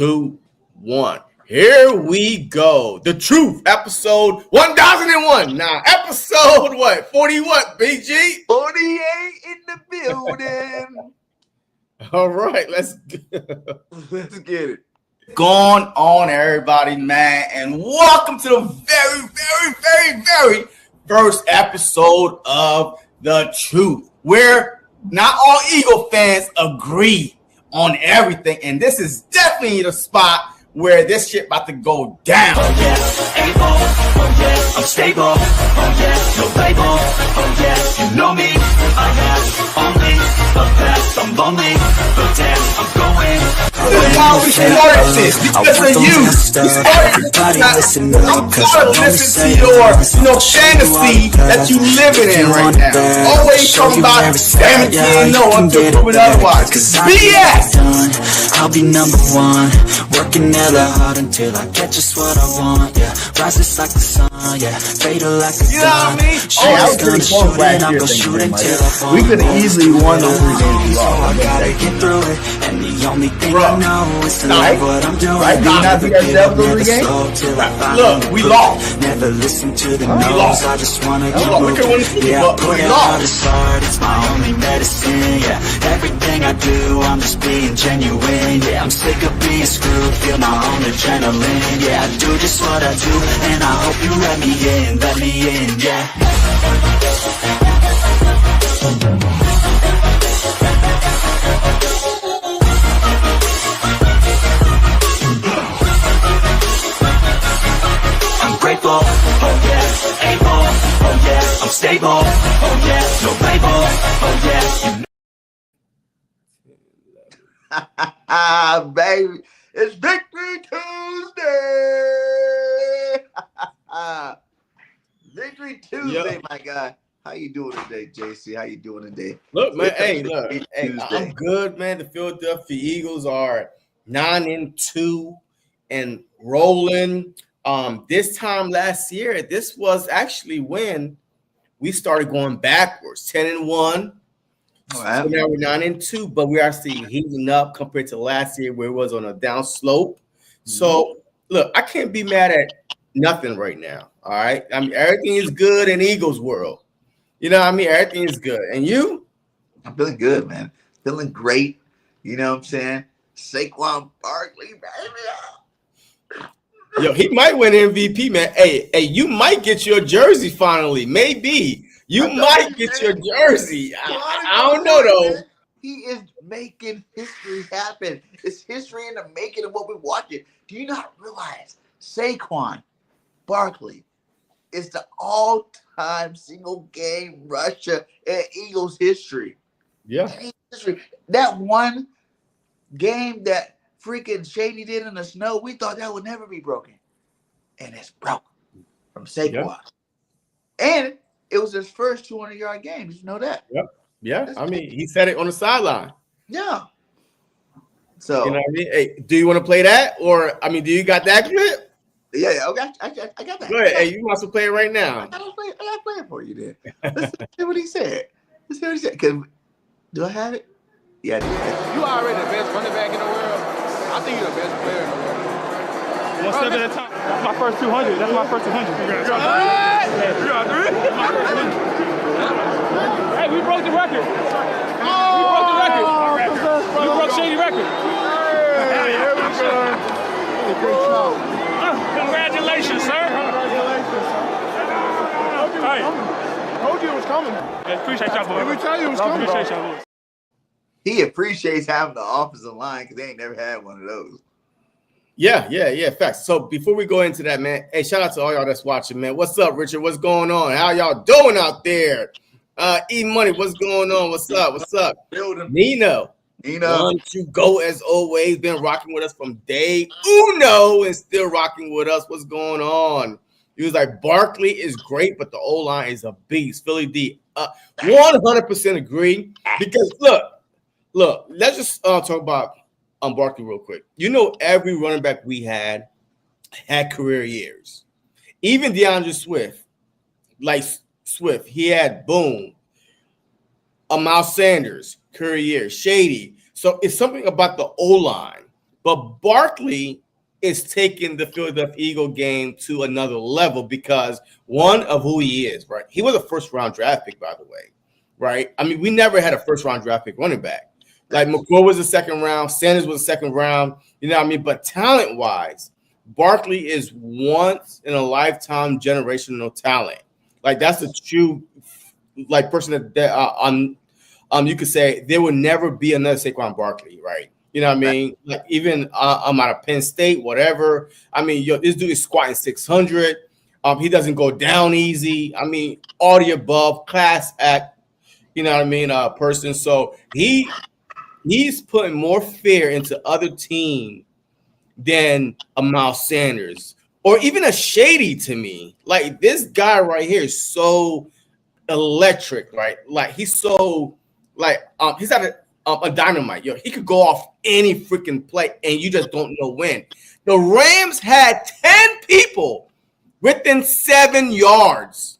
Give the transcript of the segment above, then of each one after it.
2, 1. Here we go. The Truth, episode 1001. Now, episode what? 40 what, BG? 48 in the building. All right, let's get it. Going on, everybody, man, and welcome to the very first episode of The Truth, where not all Eagle fans agree on everything, and this is definitely the spot where this shit about to go down. Oh yeah, able. Oh yeah, I'm stable. Oh yeah, no label. Oh yeah, you know me. I have only the best. I'm lonely, but damn, I'm going. This is how we started this. Because of you. We started this. I'm tired of listening to your, fantasy that you living in right now. Always talking about damn it, you know until proven otherwise. BS. I'll be number one, working hella hard until I get just what I want. Yeah, rises like the sun. Yeah, fatal like a gun. You know what I mean? Hey, I was pretty close last year. We could have easily won those 3 games. I gotta get through it, and the only thing I know is to love what I'm doing. Right? Did you not think ourselves those 3 games? Look, we lost. Never listen to the no's. I just wanna keep moving. Yeah, I put it out as hard. It's my only medicine. Yeah, everything I do, I'm just being genuine. Yeah, I'm sick of being screwed. Feel my own adrenaline. Yeah, I do just what I do, and I hope you let me in, yeah. I'm grateful, oh yeah, able, oh yeah, I'm stable, oh yeah, no label, oh yeah, Baby, it's Victory Tuesday. Victory Tuesday, my guy. How you doing today, JC? How you doing today? Look, man. Hey, I'm good, man. The Philadelphia Eagles are 9-2 and rolling. This time last year, this was actually when we started going backwards, 10-1. So now we're 9-2, but we're actually heating up compared to last year where it was on a down slope. So look, I can't be mad at nothing right now. All right. I mean, everything is good in Eagles world. You know what I mean? Everything is good. And you? I'm feeling good, man. Feeling great. You know what I'm saying? Saquon, Barkley, baby. Yo, he might win MVP, man. Hey, you might get your jersey finally. Maybe. You might get your jersey. I don't know, though. He is making history happen. It's history in the making of what we're watching. Do you not realize Saquon Barkley is the all-time single-game rusher in Eagles history? Yeah. That one game that freaking Shady did in the snow, we thought that would never be broken. And it's broken from Saquon. Yeah. And it was his first 200-yard game. Did you know that? Yep. Yeah. I mean, he said it on the sideline. Yeah. So, you know what I mean? Hey, do you want to play that? Or, I mean, do you got that clip? Yeah, okay. I got that. Go ahead. Hey, you want to play it right now? I got to play it for you then. Let's see what he said. Do I have it? Yeah, I do. You already the best running back in the world. I think you're the best player in the world. One step at a time. That's my first 200. That's my first 200. You got 3? Hey, we broke the record. We broke the record. We broke Shady record. Hey, here we go. Congratulations, sir. Congratulations. Hey. I told you it was coming. Yeah, appreciate y'all, boys. Let me tell you it was coming. Appreciate y'all, boys. He appreciates having the offensive line because they ain't never had one of those. Yeah. Facts. So before we go into that, man, hey, shout out to all y'all that's watching, man. What's up, Richard? What's going on? How y'all doing out there? E-Money, what's going on? What's up? Nino. 1, 2, go as always. Been rocking with us from day uno and still rocking with us. What's going on? He was like, Barkley is great, but the O-line is a beast. Philly D, 100% agree. Because look, let's just talk about Barkley real quick. You know, every running back we had career years. Even DeAndre Swift, he had Boom, Miles Sanders, career year, Shady. So it's something about the O-line But Barkley is taking the Philadelphia Eagle game to another level because one of who he is, right? He was a first-round draft pick, by the way, right? I mean, we never had a first-round draft pick running back. Like McCoy was a second round, Sanders was a second round, you know what I mean? But talent-wise, Barkley is once in a lifetime generational talent. Like that's a true like person that you could say there will never be another Saquon Barkley, right? You know what I mean? Like even I'm out of Penn State, whatever. I mean, this dude is squatting 600. He doesn't go down easy. I mean, all the above, class act. You know what I mean? Person. So he's putting more fear into other teams than a Miles Sanders or even a Shady to me. Like this guy right here is so electric, right? Like he's so like he's at a dynamite. Yo, he could go off any freaking play, and you just don't know when. The Rams had 10 people within 7 yards.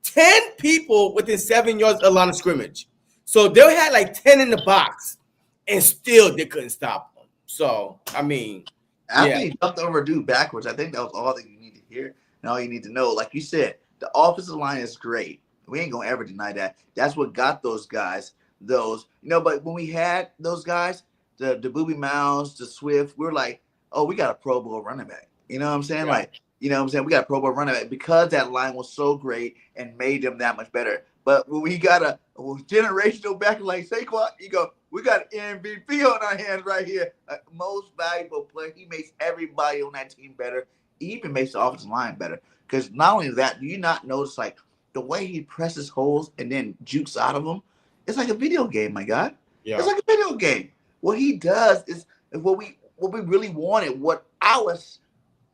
10 people within 7 yards of the line of scrimmage. So they had like 10 in the box, and still they couldn't stop them. So I mean, after he jumped over a dude backwards, I think that was all that you need to hear and all you need to know. Like you said, the offensive line is great. We ain't gonna ever deny that. That's what got those guys. Those, you know, but when we had those guys, the Booby Miles, the Swift, we were like, oh, we got a Pro Bowl running back. You know what I'm saying? Yeah. Like, you know what I'm saying? We got a Pro Bowl running back because that line was so great and made them that much better. But when we got a generational back like Saquon, you go, we got an MVP on our hands right here. Most valuable player. He makes everybody on that team better. He even makes the offensive line better. Because not only that, do you not notice like the way he presses holes and then jukes out of them? It's like a video game, my God. Yeah. It's like a video game. What he does is what we really wanted. What I was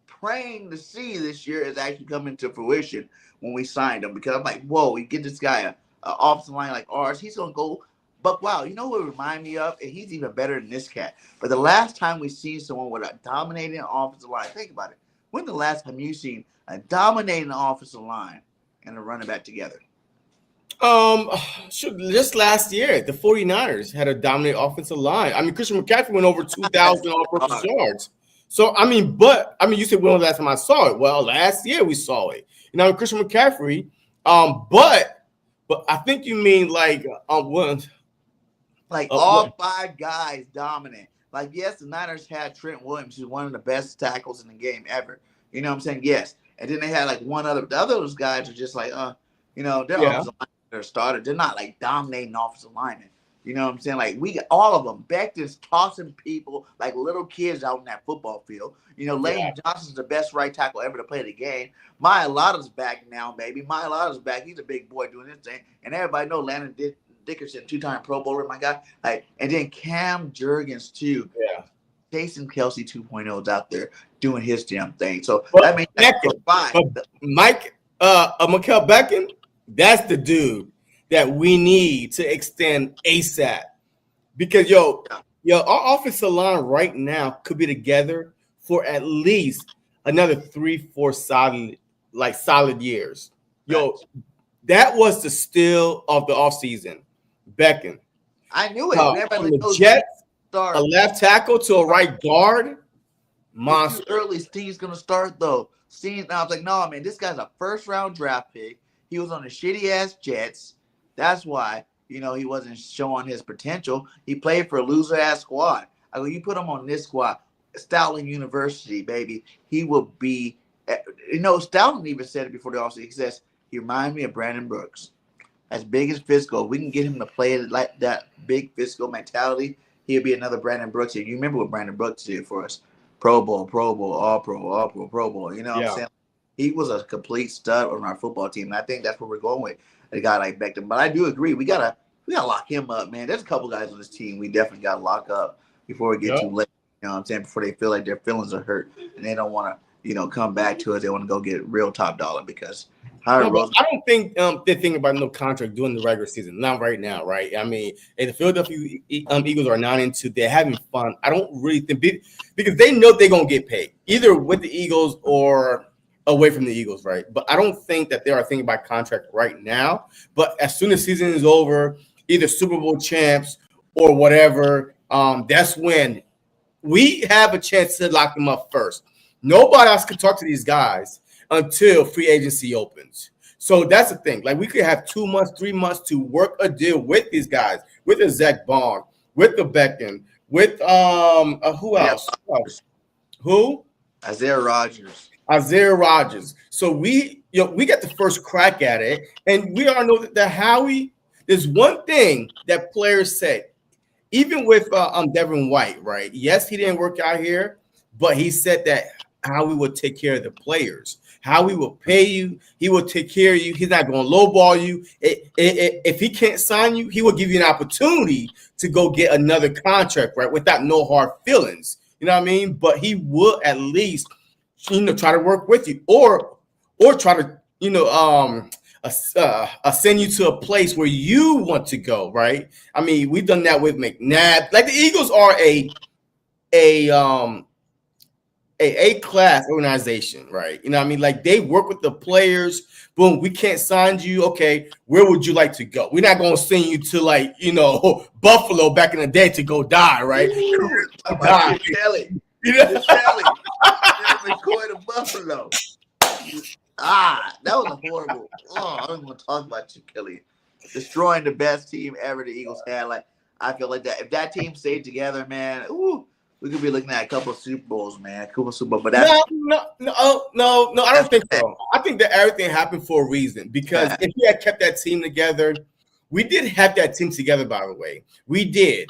praying to see this year is actually coming to fruition when we signed him. Because I'm like, whoa, we get this guy a offensive line like ours. He's gonna go. But wow, you know what it remind me of? And he's even better than this cat. But the last time we seen someone with a dominating offensive line, think about it. When the last time you seen a dominating offensive line and a running back together? Just last year, the 49ers had a dominant offensive line. I mean, Christian McCaffrey went over 2,000 all-purpose yards. So, you said when was the last time I saw it? Well, last year we saw it. You know, Christian McCaffrey. But I think you mean like all 5 guys dominant. Like, yes, the Niners had Trent Williams, who's one of the best tackles in the game ever. You know what I'm saying? Yes. And then they had like one other. The other those guys are just like, you know, they're offensive linemen. They're started. They're not like dominating offensive linemen. You know what I'm saying? Like we got all of them. Becton's tossing people like little kids out in that football field. You know, Lane Johnson's the best right tackle ever to play the game. Mailata's back now, baby. Mailata's back. He's a big boy doing his thing. And everybody know Landon Dickerson, 2-time Pro Bowler, my guy. Like, and then Cam Jurgens too. Yeah. Jason Kelsey 2.0 is out there doing his damn thing. So that means that's fine. But Mike, Mikael Becton, that's the dude that we need to extend ASAP. Because our offensive line right now could be together for at least another 3-4 solid years. Yo, that was the steal of the offseason. Becton. I knew it. From the Jets, a left tackle to a right guard. Monster. Early Steve's gonna start though. I was like, no, man, this guy's a first-round draft pick. He was on the shitty-ass Jets. That's why, you know, he wasn't showing his potential. He played for a loser-ass squad. I go, you put him on this squad, Stoutland University, baby, he will be, you know, Stoutland even said it before the offseason. He says, he reminds me of Brandon Brooks. As big as physical, we can get him to play like that big physical mentality, he'll be another Brandon Brooks. You remember what Brandon Brooks did for us? Pro Bowl, All-Pro, Pro Bowl. You know what I'm saying? He was a complete stud on our football team, and I think that's where we're going with a guy like Becton. But I do agree, we gotta lock him up, man. There's a couple guys on this team we definitely gotta lock up before we get too late. You know what I'm saying? Before they feel like their feelings are hurt and they don't want to, you know, come back to us. They want to go get real top dollar because I don't think they're thinking about no contract during the regular season. Not right now, right? I mean, if the Philadelphia Eagles are 9-2, they're having fun. I don't really think because they know they're gonna get paid either with the Eagles or away from the Eagles, right? But I don't think that they are thinking about contract right now. But as soon as season is over, either Super Bowl champs or whatever, that's when we have a chance to lock them up first. Nobody else can talk to these guys until free agency opens. So that's the thing. Like, we could have 2 months, 3 months to work a deal with these guys, with the Zach Bond, with the Beckham, with who else? Who? Isaiah Rodgers. So we got the first crack at it, and we all know that Howie. There's one thing that players say, even with Devin White, right? Yes, he didn't work out here, but he said that Howie would take care of the players. Howie will pay you. He will take care of you. He's not going to lowball you. If he can't sign you, he will give you an opportunity to go get another contract, right, without no hard feelings. You know what I mean? But he will at least, try to work with you, or try to, send you to a place where you want to go, right? I mean, we've done that with McNabb. Like, the Eagles are a class organization, right? You know what I mean? Like, they work with the players. Boom, we can't sign you. Okay, where would you like to go? We're not going to send you to, Buffalo back in the day to go die, right? Die. Kelly. Kelly. McCoy to Buffalo. That was a horrible. I don't want to talk about you, Kelly. Destroying the best team ever the Eagles had. Like, I feel like that. If that team stayed together, man, we could be looking at a couple of Super Bowls, man. But that's no, I don't think so. I think that everything happened for a reason, because if we had kept that team together, we did have that team together, by the way. We did.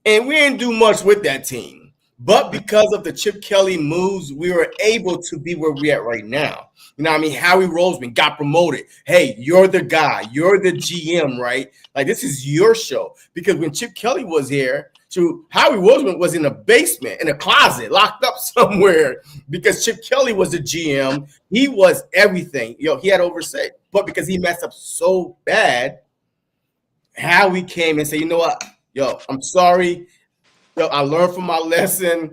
And we didn't do much with that team. But because of the Chip Kelly moves, we were able to be where we're at right now. You know what I mean? Howie Roseman got promoted. Hey, you're the guy. You're the GM, right? Like, this is your show. Because when Chip Kelly was here, Howie Roseman was in a basement, in a closet, locked up somewhere, because Chip Kelly was the GM. He was everything. He had oversight. But because he messed up so bad, Howie came and said, you know what? I'm sorry. I learned from my lesson.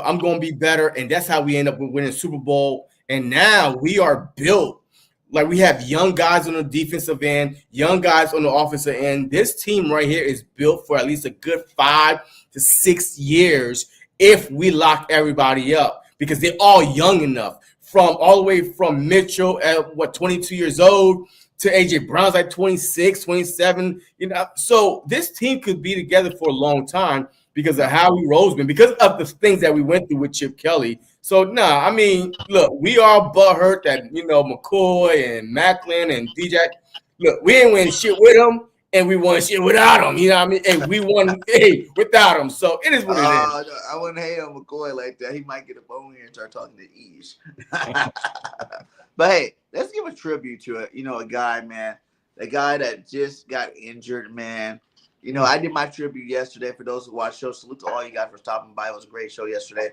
I'm going to be better. And that's how we end up with winning Super Bowl. And now we are built. Like, we have young guys on the defensive end, young guys on the offensive end. This team right here is built for at least a good 5 to 6 years if we lock everybody up, because they're all young enough, all the way from Mitchell at 22 years old to AJ Brown's like 26, 27. So this team could be together for a long time because of Howie Roseman, because of the things that we went through with Chip Kelly. So, I mean, look, we are butthurt that, McCoy and Macklin and DJ, look, we ain't win shit with them, and we won shit without them. You know what I mean? And we won without them. So it is what it is. I wouldn't hate on McCoy like that. He might get a bone here and start talking to Ease. But, hey, let's give a tribute to a guy, man, the guy that just got injured, man. I did my tribute yesterday. For those who watch the show, salute to all you guys for stopping by. It was a great show yesterday.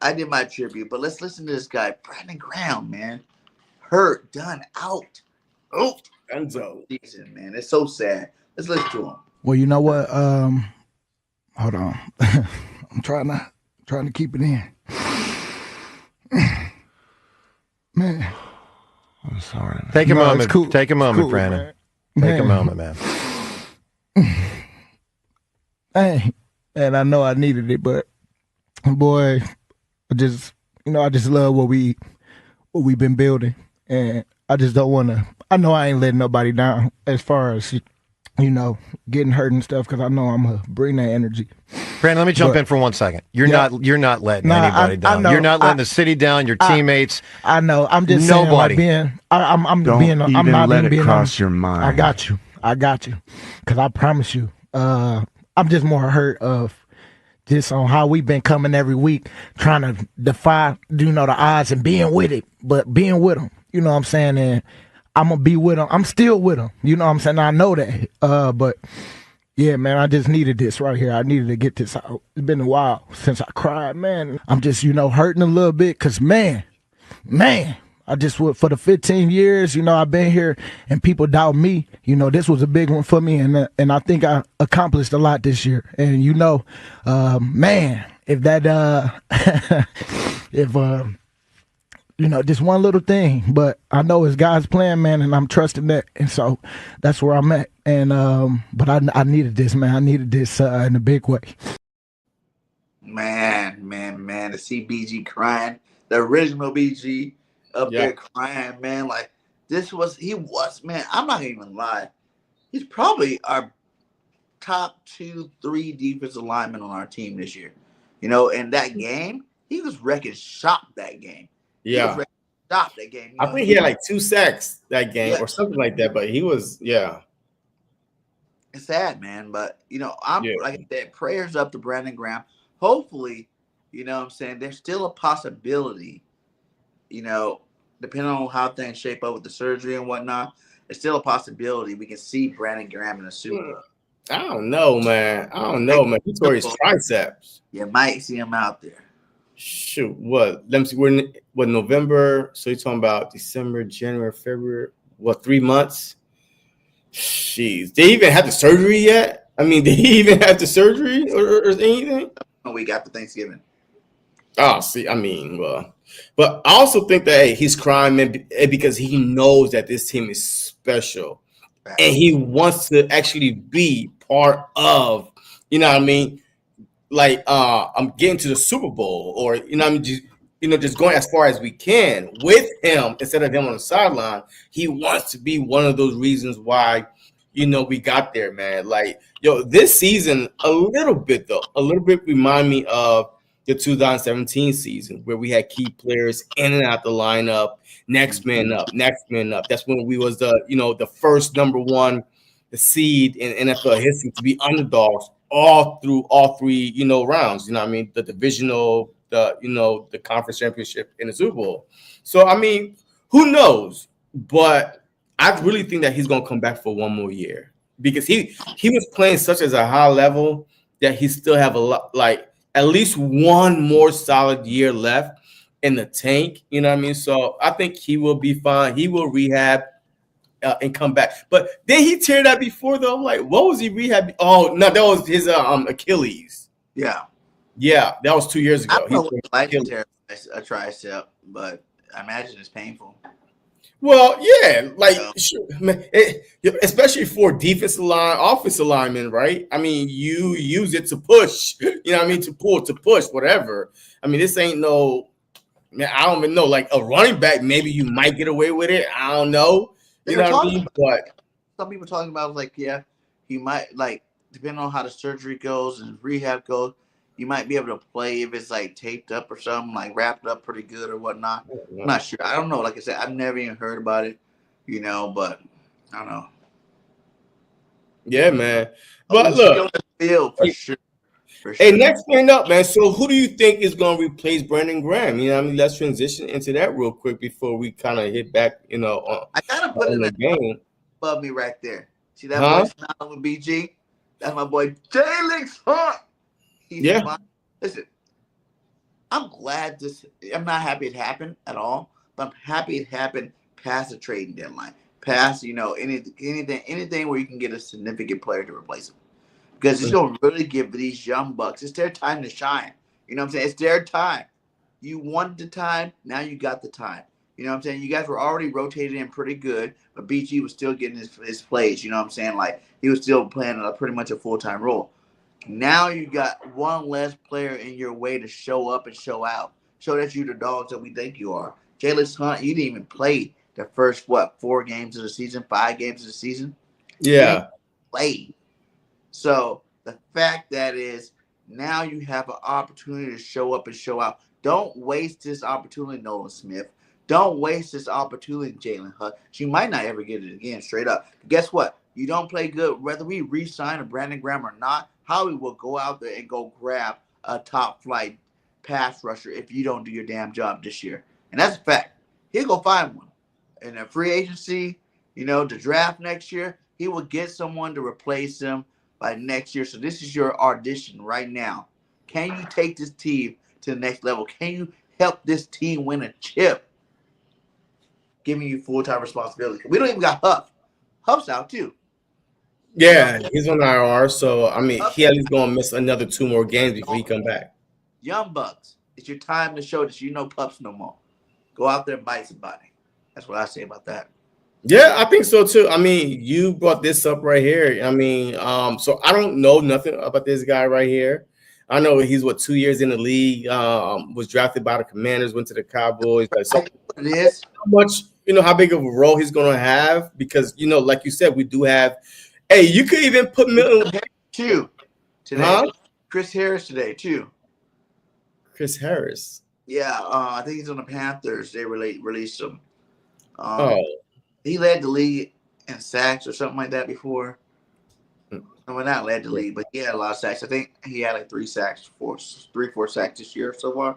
I did my tribute, but let's listen to this guy, Brandon Graham, man. Hurt, done, out. Enzo. Season, man. It's so sad. Let's listen to him. Well, you know what? Hold on. I'm trying to keep it in. Man. I'm sorry. Man. Take a moment. Cool. Take a moment, cool, Brandon. Take a moment, man. Hey, and I know I needed it, but boy, I just love what we've been building, and I just don't want to. I know I ain't letting nobody down as far as getting hurt and stuff, because I know I'm gonna bring that energy. Brandon, let me jump in for 1 second. You're not letting anybody down. You're not letting the city down. Your teammates. I know. I'm just nobody. Saying, like I'm don't being. Even I'm not let even it being cross on, your mind. I got you, because I promise you. I'm just more hurt of just on how we've been coming every week, trying to defy, the odds and being with it, but being with them. You know what I'm saying? And I'm going to be with them. I'm still with them. You know what I'm saying? I know that. But, yeah, man, I just needed this right here. I needed to get this out. It's been a while since I cried, man. I'm just, hurting a little bit because, man, I just, for the 15 years, I've been here and people doubt me. This was a big one for me, and I think I accomplished a lot this year. And, man, if that, just one little thing, but I know it's God's plan, man, and I'm trusting that. And so that's where I'm at. And, but I needed this, man. I needed this in a big way. Man, to see BG crying, the original BG up there crying, man. Like he was, man. I'm not even lie. He's probably our top 2-3 defensive linemen on our team this year. You know, in that game, he was wrecking shop that game. He was wrecking shop that game. I think he had like 2 sacks that game or something like that, but he was, It's sad, man, but you know, like I said, prayers up to Brandon Graham. Hopefully, you know what I'm saying, there's still a possibility, you know, depending on how things shape up with the surgery and whatnot, there's still a possibility we can see Brandon Graham in a Super Bowl. I don't know, man. He tore his triceps. You might see him out there. Shoot, what? Let me see. We're in November. So you're talking about December, January, February. What, 3 months? Jeez. Did he even have the surgery yet? I mean, did he even have the surgery or anything? A week after Thanksgiving. Oh, see, I mean, well, but I also think that he's crying, man, because he knows that this team is special. And he wants to actually be part of, you know what I mean? Like, I'm getting to the Super Bowl, or, you know what I mean? Just going as far as we can with him instead of him on the sideline. He wants to be one of those reasons why, we got there, man. Like, this season, a little bit remind me of the 2017 season where we had key players in and out the lineup. Next man up. That's when we was the first number 1 seed in NFL history to be underdogs all through all 3 rounds. You know what I mean? The divisional, the conference championship, in the Super Bowl. So I mean, who knows? But I really think that he's gonna come back for one more year because he was playing such as a high level that he still have a lot, like at least one more solid year left in the tank, you know what I mean? So I think he will be fine. He will rehab and come back. But then he teared that before, though. I'm like, what was he rehab? Oh, no, that was his Achilles. Yeah, that was 2 years ago. I don't know what it's like to tear a tricep, but I imagine it's painful. Well, yeah, like sure, man, especially for defensive line, offensive linemen, right? I mean, you use it to push, you know what I mean, to pull, to push, whatever. I mean, this ain't no, man, I don't even know. Like a running back, maybe you might get away with it. I don't know. You know what I mean? But some people talking about like, yeah, he might, like, depending on how the surgery goes and rehab goes, you might be able to play if it's like taped up or something, like wrapped up pretty good or whatnot. I'm not sure. I don't know. Like I said, I've never even heard about it, but I don't know. Yeah, man. But look, field for sure. Hey, next man up, man. So who do you think is going to replace Brandon Graham? You know what I mean? Let's transition into that real quick before we kind of hit back, on, I kind of put it in the game above me right there. See that boy smiling with BG? That's my boy Jalen Hunt. Listen, I'm glad I'm not happy it happened at all, but I'm happy it happened past the trading deadline. Past, anything where you can get a significant player to replace him. Because it's going to really give these young bucks, it's their time to shine. You know what I'm saying? It's their time. You wanted the time, now you got the time. You know what I'm saying? You guys were already rotated in pretty good, but BG was still getting his plays. You know what I'm saying? Like, he was still playing pretty much a full-time role. Now you got one less player in your way to show up and show out. Show that you're the dogs that we think you are. Jalen Hunt, you didn't even play the first, 4 games of the season, 5 games of the season? Yeah. Played. So the fact that is now you have an opportunity to show up and show out. Don't waste this opportunity, Nolan Smith. Don't waste this opportunity, Jalen Hunt. You might not ever get it again, straight up. Guess what? You don't play good. Whether we re-sign a Brandon Graham or not, Howie will go out there and go grab a top-flight pass rusher if you don't do your damn job this year. And that's a fact. He'll go find one. In a free agency, the draft next year, he will get someone to replace him by next year. So this is your audition right now. Can you take this team to the next level? Can you help this team win a chip? Giving you full-time responsibility. We don't even got Huff. Huff's out too. Yeah, he's on IR. So I mean, he at least gonna miss another 2 more games before he come back. Young bucks, it's your time to show that pups no more. Go out there and bite somebody. That's what I say about that. Yeah, I think so too. I mean, you brought this up right here. I mean, so I don't know nothing about this guy right here. I know he's 2 years in the league. Was drafted by the Commanders, went to the Cowboys. Like, so it is how much, how big of a role he's going to have, because like you said, we do have. Hey, you could even put Milton too today. Huh? Chris Harris today too. Chris Harris. Yeah, I think he's on the Panthers. They released him. He led the league in sacks or something like that before. Well, not led the league, but he had a lot of sacks. I think he had like 4 sacks this year so far.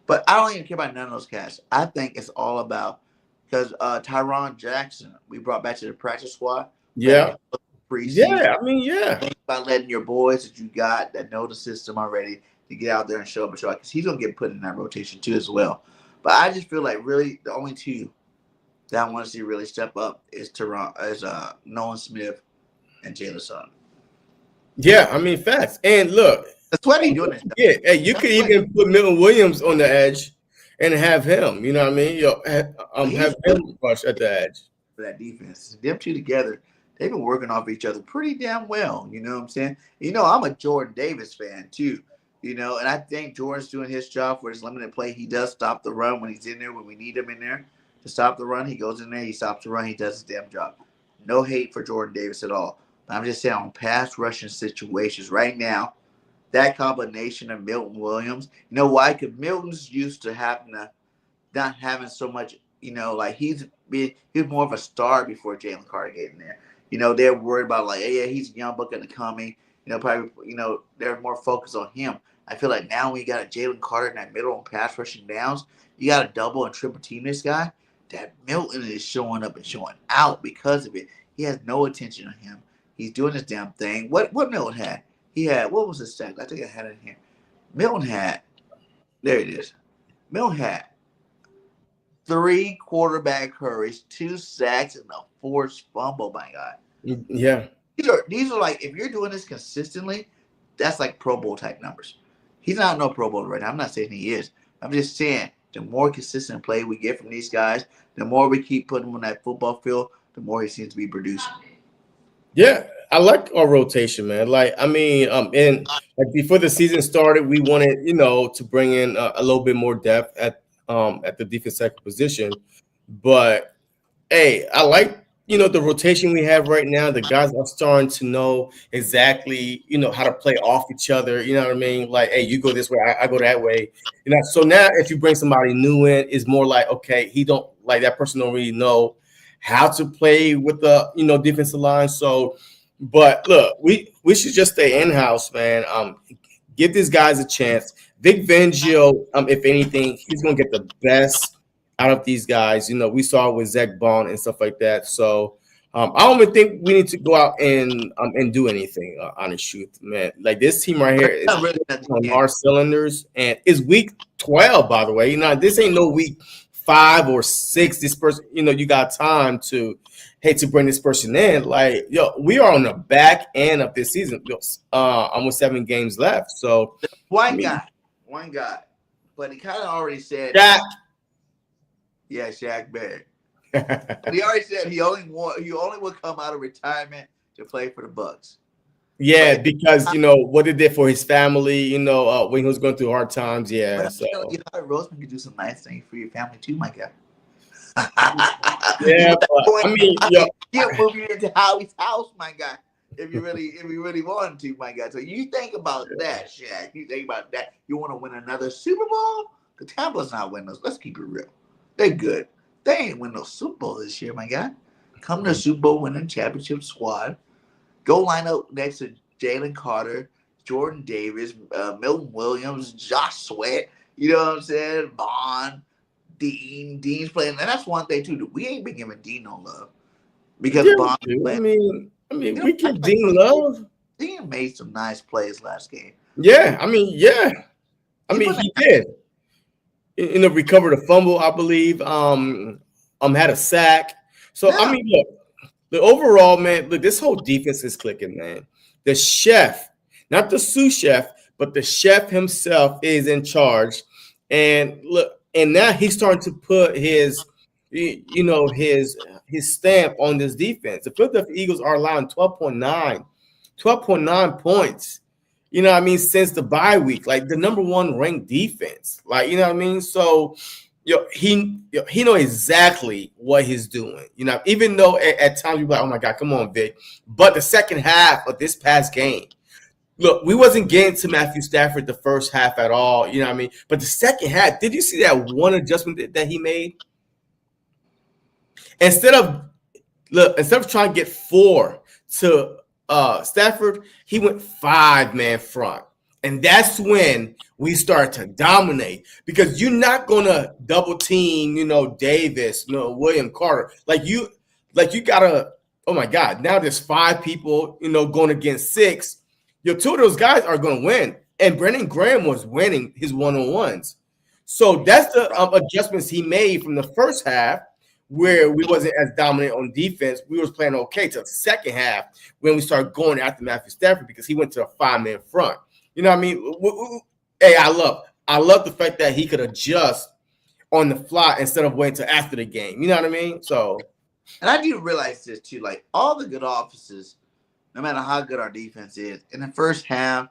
But I don't even care about none of those cats. I think it's all about because Tyron Jackson, we brought back to the practice squad. Yeah. Preseason. Yeah, I mean, yeah. Think about letting your boys that you got that know the system already to get out there and show up and show out, because he's going to get put in that rotation too as well. But I just feel like really the only two that I want to see really step up is Nolan Smith and Jalen Sutton. Yeah, I mean, facts. And look, that's what he's doing. Yeah, hey, you could even put Milton Williams on the edge and have him. You know what I mean? Have him rush at the edge. For that defense, them two together, they've been working off each other pretty damn well. You know what I'm saying? I'm a Jordan Davis fan too. And I think Jordan's doing his job for his limited play. He does stop the run when he's in there, when we need him in there to stop the run. He goes in there, he stops the run, he does his damn job. No hate for Jordan Davis at all. But I'm just saying on pass rushing situations right now, that combination of Milton Williams, you know why? Because Milton's used to not having so much, like he's more of a star before Jalen Carter get in there. They're worried about like, hey, yeah, he's a young buck in the coming. Probably, they're more focused on him. I feel like now when you got a Jalen Carter in that middle on pass rushing downs, you got to double and triple team this guy. That Milton is showing up and showing out because of it. He has no attention on him. He's doing his damn thing. What Milton had? He had, what was his sack? I think I had it in here. Milton had, there it is. Milton had 3 quarterback hurries, 2 sacks, and a forced fumble, my God. Yeah. These are like, if you're doing this consistently, that's like Pro Bowl type numbers. He's not no Pro Bowl right now. I'm not saying he is. I'm just saying the more consistent play we get from these guys, the more we keep putting him on that football field, the more he seems to be producing. Yeah, I like our rotation, man. Like, I mean, and like before the season started, we wanted, to bring in a little bit more depth at the defensive position. But hey, I like, the rotation we have right now. The guys are starting to know exactly, how to play off each other. You know what I mean? Like, hey, you go this way, I go that way. So now if you bring somebody new in, it's more like, okay, that person don't really know how to play with the defensive line. So, but look, we should just stay in house, man. Give these guys a chance. Vic Fangio, if anything, he's gonna get the best out of these guys. We saw it with Zach Bond and stuff like that. So I don't even think we need to go out and do anything. Honest truth, man. Like this team right here is on our cylinders, and it's week 12, by the way. This ain't no week 5 or 6. This person, you got time to bring this person in. Like, we are on the back end of this season. Almost 7 games left. So one guy, but he kind of already said, Shaq. Yeah, Shaq Barrett. He already said he only would come out of retirement to play for the Bucks. Yeah, because what it did for his family, when he was going through hard times. Yeah, so Roseman could do some nice things for your family too, my guy. Yeah, but, I mean, get moving into Howie's house, my guy. If you really wanted to, my guy. So you think about that, Shaq. You think about that. You want to win another Super Bowl? The Tampa's not winning those. Let's keep it real. They're good. They ain't win no Super Bowl this year, my guy. Come to the Super Bowl winning championship squad. Go line up next to Jalen Carter, Jordan Davis, Milton Williams, Josh Sweat. You know what I'm saying? Bond, Dean. Dean's playing. And that's one thing, too. We ain't been giving Dean no love. Because Bond playing. I mean, we give Dean love. Dean made some nice plays last game. Yeah, he did. Recovered a fumble, I believe. Had a sack. So yeah. I mean, look, the overall, man, look, this whole defense is clicking, man. The chef, not the sous chef, but the chef himself is in charge. And look, and now he's starting to put his stamp on this defense. The Philadelphia Eagles are allowing 12.9 points you know what I mean, since the bye week, like the #1 ranked defense. Like, you know what I mean? So he know exactly what he's doing. You know, even though at times you're like, oh my God, come on, Vic. But the second half of this past game, look, we wasn't getting to Matthew Stafford the first half at all. You know what I mean? But the second half, did you see that one adjustment that he made? Instead of trying to get 4 to Stafford, he went 5-man front. And that's when we start to dominate, because you're not gonna double team, Davis, William Carter. Like you gotta, oh my God, now there's 5 people, going against 6. 2 of those guys are gonna win. And Brandon Graham was winning his one-on-ones. So that's the adjustments he made from the first half, where we wasn't as dominant on defense. We was playing okay to the second half when we started going after Matthew Stafford, because he went to a 5-man front. You know what I mean? Hey, I love the fact that he could adjust on the fly instead of waiting till after the game. You know what I mean? So, and I do realize this too. Like, all the good offenses, no matter how good our defense is, in the first half,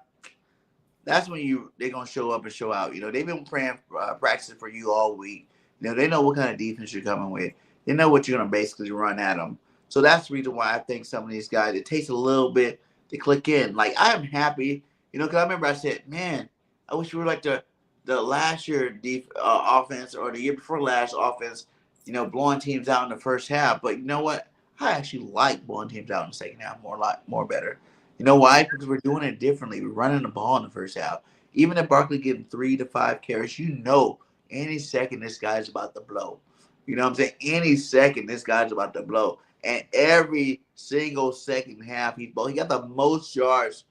that's when they're gonna show up and show out. They've been practicing for you all week. They know what kind of defense you're coming with. They know what you're gonna basically run at them. So that's the reason why I think some of these guys, it takes a little bit to click in. Like, I am happy. Because I remember I said, man, I wish we were like the last year offense, or the year before last offense, blowing teams out in the first half. But you know what? I actually like blowing teams out in the second half more better. You know why? Because we're doing it differently. We're running the ball in the first half. Even if Barkley getting 3 to 5 carries, any second this guy's about to blow. You know what I'm saying? Any second this guy's about to blow. And every single second half he got the most yards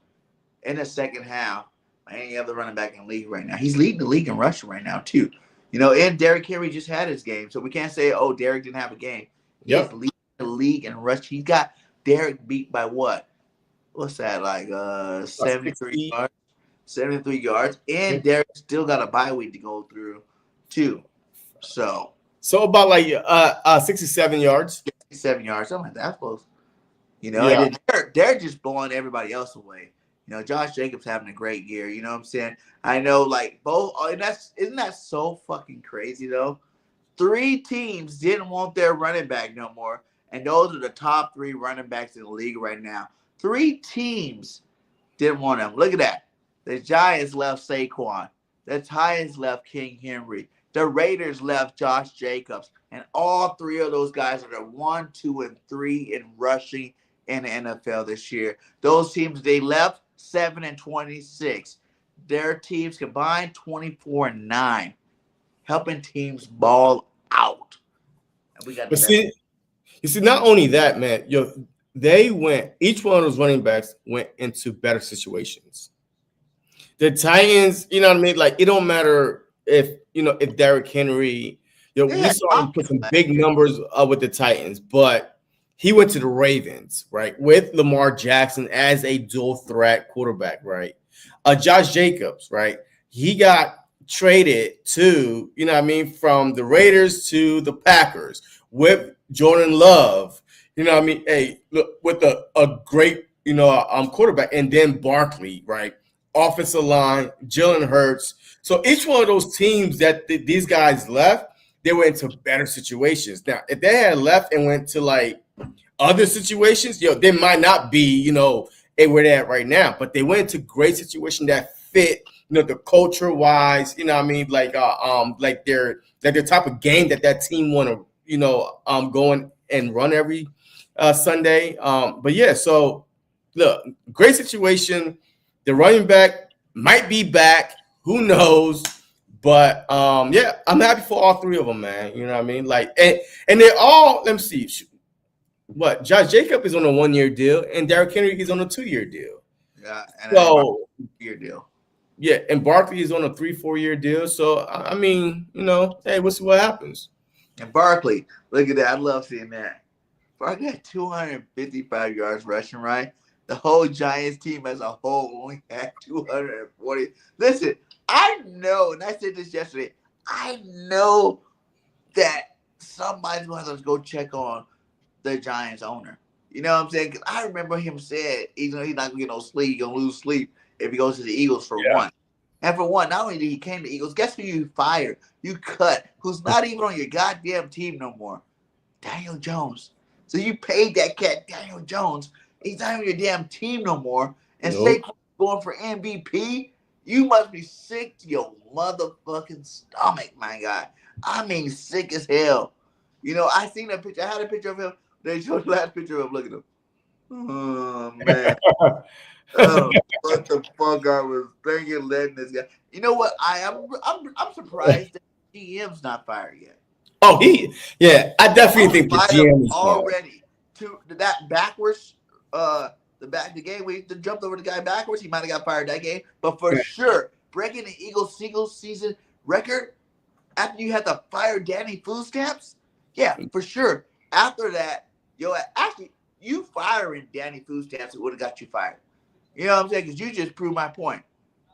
in the second half any other running back in the league right now. He's leading the league in rushing right now too. And Derrick Henry just had his game, so we can't say, oh, Derrick didn't have a game. He's leading the league in rush. He got Derrick beat by what? What's that, like 73 yards? 73 yards, and Derrick still got a bye week to go through too. So about like 67 yards. 67 yards, something like that. That's close. And then Derrick just blowing everybody else away. Josh Jacobs having a great year. You know what I'm saying? I know, like, both. And isn't that so fucking crazy though? 3 teams didn't want their running back no more, and those are the top 3 running backs in the league right now. 3 teams didn't want them. Look at that. The Giants left Saquon. The Titans left King Henry. The Raiders left Josh Jacobs. And all 3 of those guys are the 1, 2, and 3 in rushing in the NFL this year. Those teams they left 7-26. Their teams combined 24-9, helping teams ball out. And we got. But you see, not only that, man. Each one of those running backs went into better situations. The Titans, you know what I mean? Like, it don't matter if Derrick Henry, we saw him put some big numbers with the Titans, but he went to the Ravens, right, with Lamar Jackson as a dual threat quarterback, right? Josh Jacobs, right? He got traded to, from the Raiders to the Packers with Jordan Love, hey, look, with a great, quarterback, and then Barkley, right? Offensive line, Jalen Hurts. So each one of those teams that these guys left, they went into better situations. Now, if they had left and went to like other situations, they might not be, where they're at right now, but they went into great situations that fit, the culture wise, like their type of game that team want to, go and run every Sunday. But yeah, so look, great situation. The running back might be back. Who knows? But yeah, I'm happy for all 3 of them, man. You know what I mean? Like, and they're all. Let me see. What Josh Jacobs is on a 1-year deal, and Derrick Henry is on a 2-year deal. Yeah, and so 2-year deal. Yeah, and Barkley is on a 3-4-year deal. So I mean, hey, we'll see what happens. And Barkley, look at that. I love seeing that. Barkley had 255 yards rushing, right? The whole Giants team as a whole only had 240. Listen, I know, and I said this yesterday, I know that somebody's going to go check on the Giants owner. You know what I'm saying? Because I remember him saying, he's not going to get no sleep, he's going to lose sleep. if he goes to the Eagles for one. And for one, not only did he came to the Eagles, guess who you fired? You cut, who's not even on your goddamn team no more. Daniel Jones. So you paid that cat, Daniel Jones. He's not even your damn team no more. And Saquon going for MVP? You must be sick to your motherfucking stomach, my guy. I mean, sick as hell. You know, I seen that picture. I had a picture of him. They showed the last picture of him. Look at him. Oh, man. Oh, what the fuck I was thinking, letting this guy. You know what? I'm surprised that GM's not fired yet. Oh, I definitely think the GM is already to that backwards. The game where he jumped over the guy backwards, he might have got fired that game. But for sure, breaking the Eagles single season record after you had to fire Danny Foostamps, yeah, for sure. After that, actually, you firing Danny Foostamps would have got you fired. You know what I'm saying? Because you just proved my point.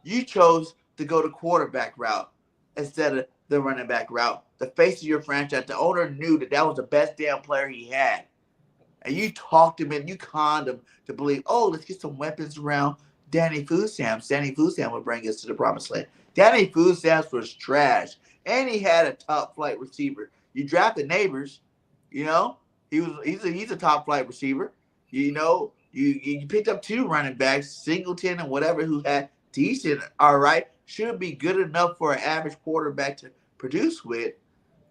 You chose to go the quarterback route instead of the running back route. The face of your franchise, the owner knew that was the best damn player he had. And you talked him in, you conned him to believe, let's get some weapons around Danny Foostamps. Danny Foostamps would bring us to the promised land. Danny Foostamps was trash. And he had a top flight receiver. You drafted Neighbors, he's a top flight receiver. You picked up 2 running backs, Singleton and whatever, who had decent, all right, should be good enough for an average quarterback to produce with,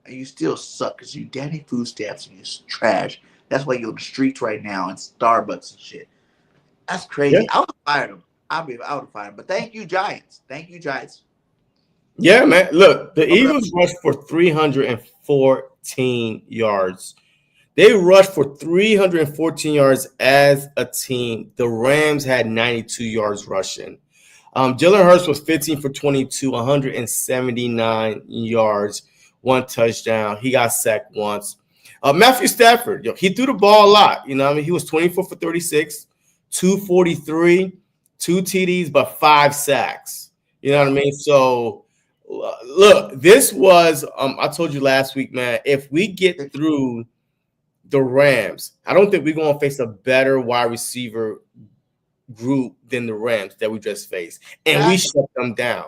and you still suck because you Danny Foostamps and you're trash. That's why you're on the streets right now in Starbucks and shit. That's crazy. Yeah. I would have fired him. I would have fired him. But thank you, Giants. Yeah, man. Look, the Eagles rushed for 314 yards. They rushed for 314 yards as a team. The Rams had 92 yards rushing. Jalen Hurts was 15 for 22, 179 yards, 1 touchdown. He got sacked once. Matthew Stafford, he threw the ball a lot. He was 24 for 36, 243, 2 TDs, but 5 sacks. You know what I mean? So, look, this was, I told you last week, man, if we get through the Rams, I don't think we're going to face a better wide receiver group than the Rams that we just faced. And we shut them down.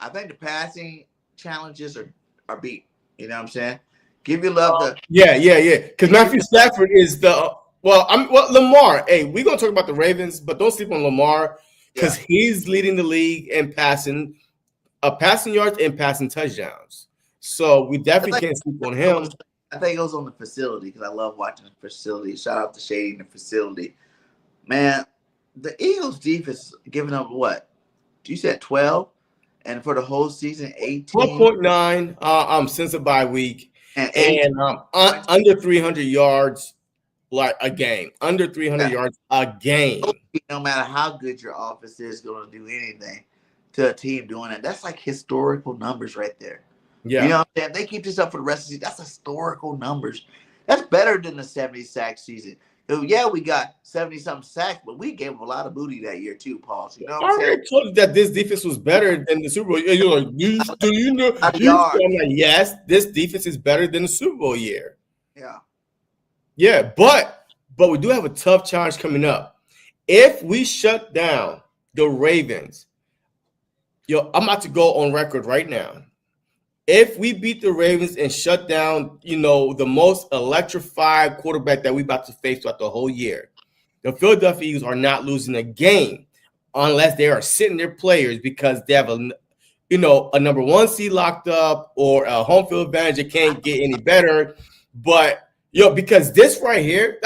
I think the passing challenges are beat. You know what I'm saying? Give you love to yeah. Because Matthew Stafford is Lamar. Hey, we're gonna talk about the Ravens, but don't sleep on Lamar because he's leading the league in passing yards and passing touchdowns. So we definitely can't sleep on him. I think it goes on the facility because I love watching the facility. Shout out to Shady in the facility. Man, the Eagles defense giving up what? You said 12? And for the whole season, 18? 12.9 since the bye week. And under 300 yards like a game. Under 300 yards a game. No matter how good your offense is going to do anything to a team doing it. That's like historical numbers right there. Yeah. You know what I'm saying? They keep this up for the rest of the season. That's historical numbers. That's better than the 70 sack season. Yeah, we got 70-something sacks, but we gave them a lot of booty that year too, Paul. So you know what I'm saying? I told you that this defense was better than the Super Bowl. You're like, do you know? I'm like, yes, this defense is better than the Super Bowl year. Yeah, but we do have a tough challenge coming up. If we shut down the Ravens, I'm about to go on record right now. If we beat the Ravens and shut down, the most electrified quarterback that we about to face throughout the whole year, the Philadelphia Eagles are not losing a game unless they are sitting their players because they have a number 1 seed locked up or a home field advantage. It can't get any better. But, because this right here,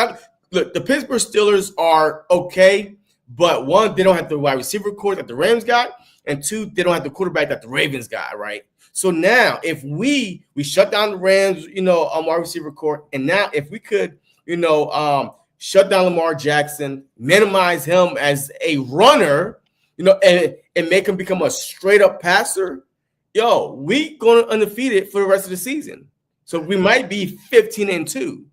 look, the Pittsburgh Steelers are okay, but 1, they don't have the wide receiver core that the Rams got, and 2, they don't have the quarterback that the Ravens got, right? So now, if we shut down the Rams, wide receiver core, and now if we could, shut down Lamar Jackson, minimize him as a runner, and make him become a straight up passer, we going undefeated for the rest of the season. So we might be 15-2, you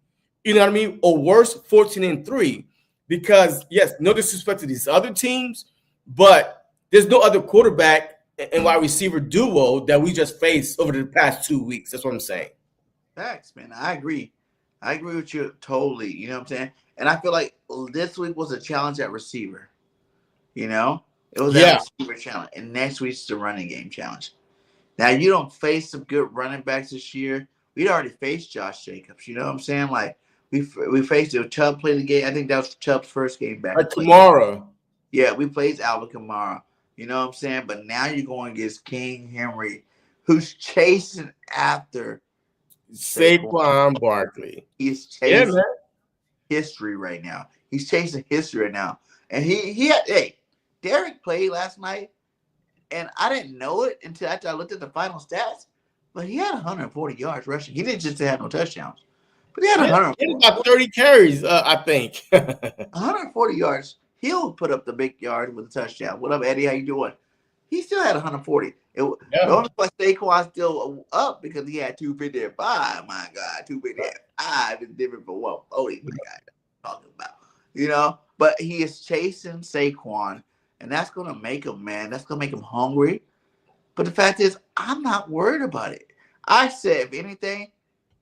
know what I mean, or worse, 14-3, because yes, no disrespect to these other teams, but there's no other quarterback and wide receiver duo that we just faced over the past 2 weeks. That's what I'm saying. Facts, man. I agree with you totally. You know what I'm saying? And I feel like this week was a challenge at receiver. It It was that receiver challenge. And next week's the running game challenge. Now, you don't face some good running backs this year. We'd already faced Josh Jacobs. You know what I'm saying? Like, we faced him. Chubb played the game. I think that was Chubb's first game back. Tomorrow. Yeah, we played Alvin Kamara. You know what I'm saying? But now you're going against King Henry, who's chasing after Saquon Barkley. He's chasing history right now. He's chasing history right now. And he had, Derek played last night, and I didn't know it until after I looked at the final stats, but he had 140 yards rushing. He didn't just have no touchdowns, but he had 30 carries, I think. 140 yards. He'll put up the big yard with a touchdown. What up, Eddie? How you doing? He still had 140. The only place Saquon's still up because he had 255. My God, 255 is different from 140. My God, talking about, you know. But he is chasing Saquon, and that's gonna make him, man. That's gonna make him hungry. But the fact is, I'm not worried about it. I said, if anything,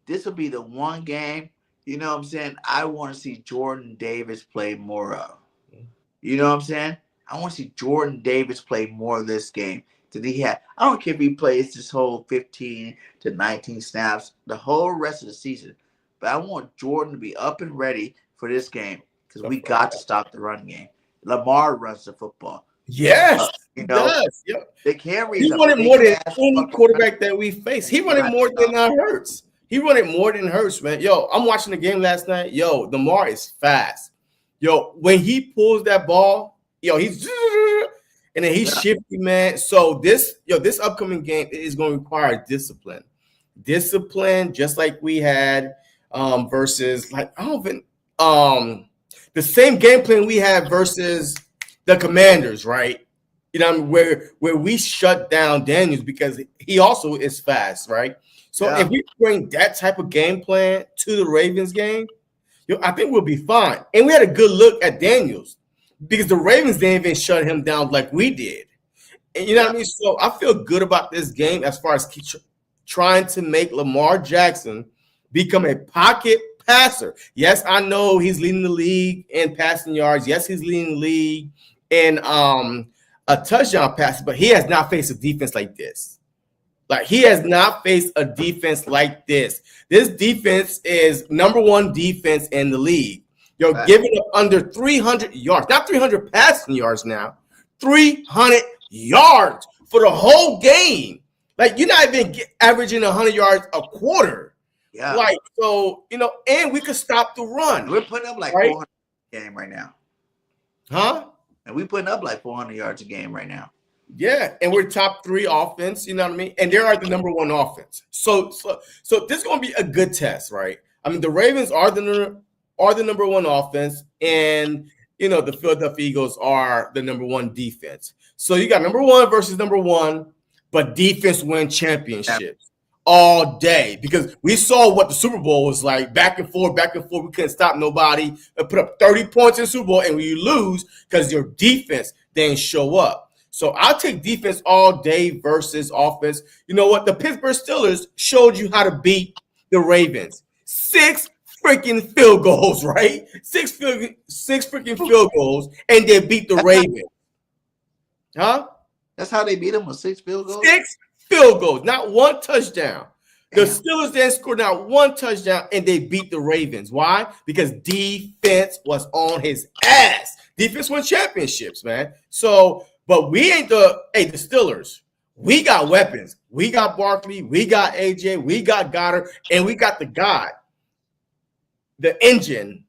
this will be the one game. You know what I'm saying? I want to see Jordan Davis play more of. You know what I'm saying? I want to see Jordan Davis play more of this game than he had. I don't care if he plays this whole 15 to 19 snaps the whole rest of the season. But I want Jordan to be up and ready for this game because we got to stop the run game. Lamar runs the football. Yes, you know, the Henry's he wanted more than any quarterback that we faced. He wanted more than Hurts. He wanted more than Hurts, man. Yo, I'm watching the game last night. Yo, Lamar is fast. Yo, when he pulls that ball, he's and then he's shifty, man. So this upcoming game is going to require discipline. Discipline, just like we had versus the same game plan we had versus the Commanders, right? You know, where we shut down Daniels because he also is fast, right? So if we bring that type of game plan to the Ravens game, I think we'll be fine. And we had a good look at Daniels because the Ravens didn't even shut him down like we did. And you know what I mean? So I feel good about this game as far as trying to make Lamar Jackson become a pocket passer. Yes, I know he's leading the league in passing yards. Yes, he's leading the league in a touchdown pass, but he has not faced a defense like this. Like, he has not faced a defense like this. This defense is number one defense in the league. You're giving up under 300 yards, not 300 passing yards now, 300 yards for the whole game. Like, you're not even averaging 100 yards a quarter. Yeah. Like, so, and we could stop the run. We're putting up like 400 a game right now. Huh? And we're putting up like 400 yards a game right now. Yeah, and we're top 3 offense, you know what I mean? And they are the number 1 offense. So this is going to be a good test, right? I mean, the Ravens are the number 1 offense, and, the Philadelphia Eagles are the number 1 defense. So you got number 1 versus number 1, but defense win championships all day because we saw what the Super Bowl was like, back and forth. We couldn't stop nobody. Put up 30 points in the Super Bowl, and when you lose because your defense didn't show up. So I'll take defense all day versus offense. You know what? The Pittsburgh Steelers showed you how to beat the Ravens. 6 freaking field goals, right? 6 freaking field goals, and they beat the Ravens. Huh? That's how they beat them with 6 field goals? 6 field goals, not 1 touchdown. The Steelers didn't score not 1 touchdown, and they beat the Ravens. Why? Because defense was on his ass. Defense won championships, man. So, but we ain't the Steelers. We got weapons. We got Barkley. We got AJ. We got Goddard. And we got the engine,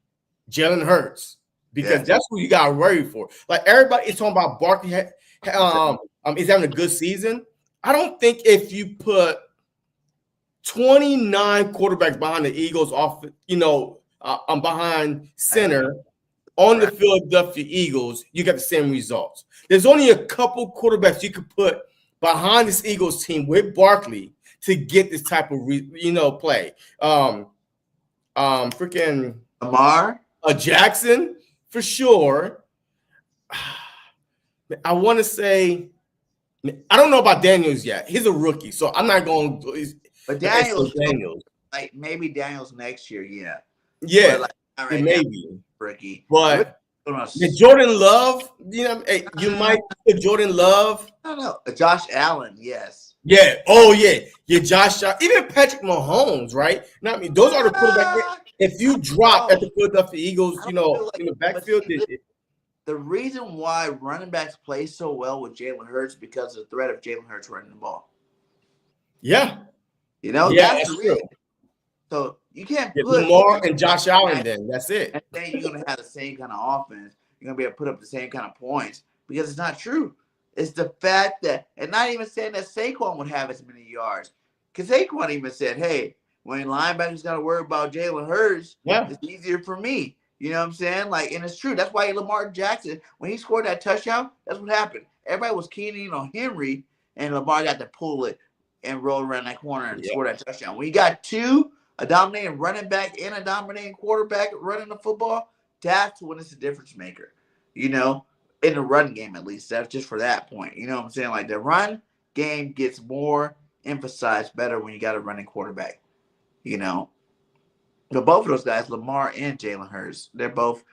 Jalen Hurts. Because that's who you got to worry for. Like, everybody is talking about Barkley is having a good season. I don't think if you put 29 quarterbacks behind the Eagles behind center on the Philadelphia Eagles, you got the same results. There's only a couple quarterbacks you could put behind this Eagles team with Barkley to get this type of play. Freaking Lamar, Jackson for sure. I want to say, I don't know about Daniels yet. He's a rookie, so I'm not going to. But Daniels, like maybe Daniels next year, yeah, but like, maybe rookie. But Jordan Love, you might put Jordan Love. I don't know. Josh Allen, yes. Yeah. Oh, yeah. Yeah, Josh Allen. Even Patrick Mahomes, right? Now, I mean, those are the quarterbacks. If you drop at the Philadelphia Eagles, in the backfield, the reason why running backs play so well with Jalen Hurts is because of the threat of Jalen Hurts running the ball. Yeah. That's the reason. So you can't put Lamar and Josh Allen then. That's it. And then you're going to have the same kind of offense. You're going to be able to put up the same kind of points because it's not true. It's the fact that, and not even saying that Saquon would have as many yards. Because Saquon even said, hey, when linebackers got to worry about Jalen Hurts, it's easier for me. You know what I'm saying? And it's true. That's why Lamar Jackson, when he scored that touchdown, that's what happened. Everybody was keying in on Henry, and Lamar got to pull it and roll around that corner and score that touchdown. When you got a dominating running back and a dominating quarterback running the football, that's when it's a difference maker, in the run game at least. That's just for that point. You know what I'm saying? The run game gets more emphasized better when you got a running quarterback, But both of those guys, Lamar and Jalen Hurts, they're both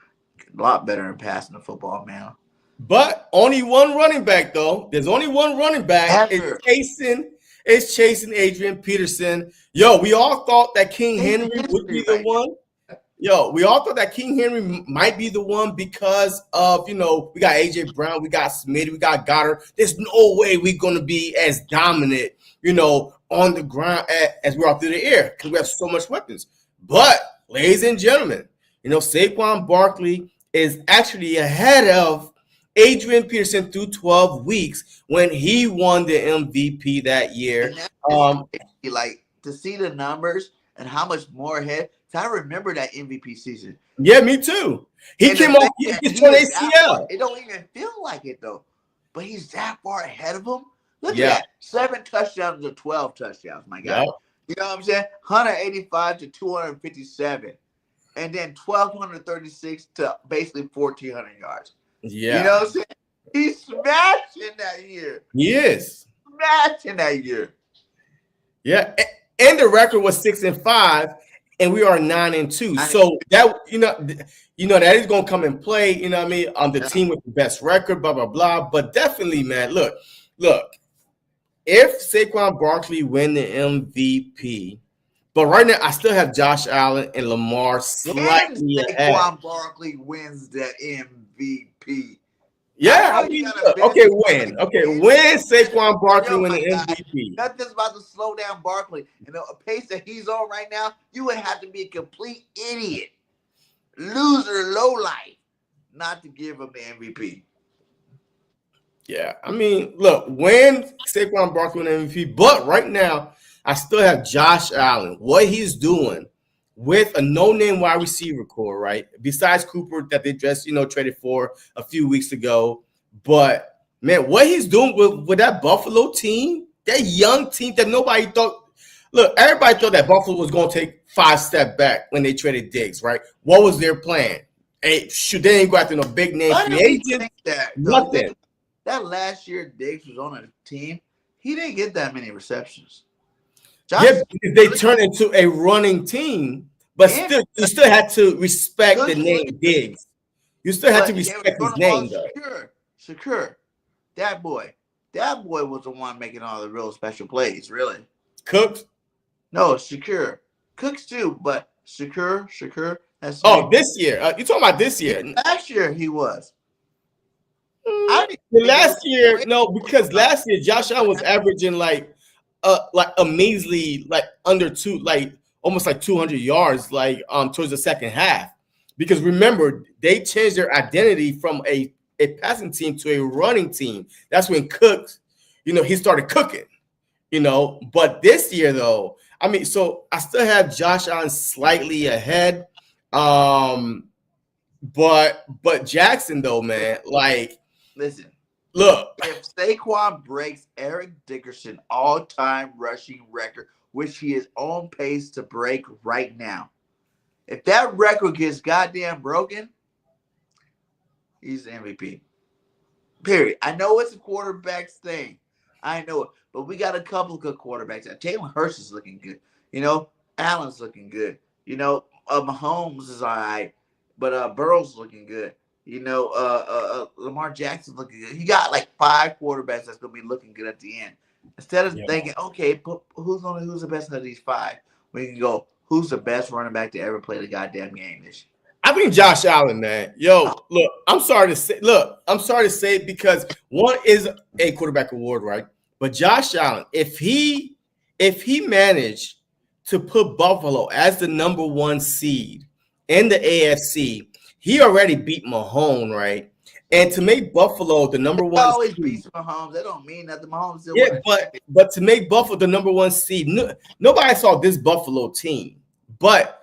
a lot better in passing the football, man. But only one running back, though. There's only one running back. It's chasing Adrian Peterson. We all thought that King Henry would be the one. We all thought that King Henry might be the one because of, we got A.J. Brown, we got Smitty, we got Goddard. There's no way we're going to be as dominant, on the ground as we're out through the air because we have so much weapons. But, ladies and gentlemen, Saquon Barkley is actually ahead of Adrian Peterson through 12 weeks when he won the MVP that year. To see the numbers and how much more ahead. I remember that MVP season. Yeah, me too. He came off his ACL. It don't even feel like it though. But he's that far ahead of him. Look at that. 7 touchdowns to 12 touchdowns, my guy. You know what I'm saying? 185 to 257. And then 1,236 to basically 1,400 yards. Yeah. You know what I'm saying? He's smashing that year. He is. Smashing that year. Yeah. And the record was 6-5, and we are 9-2. So that that is gonna come and play, what I mean, on the team with the best record, blah, blah, blah. But definitely, man, look, if Saquon Barkley win the MVP, but right now I still have Josh Allen and Lamar slightly ahead. Saquon Barkley wins the MVP. Yeah, I mean, when Saquon Barkley win the MVP. Nothing's about to slow down Barkley. And the pace that he's on right now, you would have to be a complete idiot, loser, low life, not to give him the MVP. Yeah, I mean, look, when Saquon Barkley win the MVP, but right now, I still have Josh Allen. What he's doing with a no-name wide receiver core, right? Besides Cooper that they just, traded for a few weeks ago. But, man, what he's doing with that Buffalo team, that young team that nobody thought – look, everybody thought that Buffalo was going to take 5 steps back when they traded Diggs, right? What was their plan? Hey, they didn't go after no big-name free agent. Nothing. That last year Diggs was on a team, he didn't get that many receptions. Because they turned into a running team, but you still had to respect the name Diggs. You still had to respect his name, though. Secure. That boy was the one making all the real special plays, really. Cooks? No, Secure. Cooks too, but Secure. This year. You're talking about this year. Last year he was. Last year, no, because last year Josh Allen was averaging like a measly under 2, almost 200 yards towards the second half. Because remember, they changed their identity from a passing team to a running team. That's when Cooks, he started cooking, But this year, though, I mean, so I still have Josh Allen slightly ahead. But Jackson, though, man, listen. Look, if Saquon breaks Eric Dickerson all-time rushing record, which he is on pace to break right now, if that record gets goddamn broken, he's the MVP. Period. I know it's a quarterback's thing. I know it. But we got a couple of good quarterbacks. Jalen Hurts is looking good. Allen's looking good. Mahomes is all right. But Burrow's looking good. Lamar Jackson looking good. He got like 5 quarterbacks that's gonna be looking good at the end. Instead of thinking, okay, who's the best of these 5? We can go, who's the best running back to ever play the goddamn game this year? I think Josh Allen, man. Yo, look, I'm sorry to say it because one is a quarterback award, right? But Josh Allen, if he managed to put Buffalo as the number 1 seed in the AFC, he already beat Mahomes, right? And to make Buffalo the number 1 always beats Mahomes. That don't mean nothing. Mahomes still but to make Buffalo the number 1 seed, nobody saw this Buffalo team. But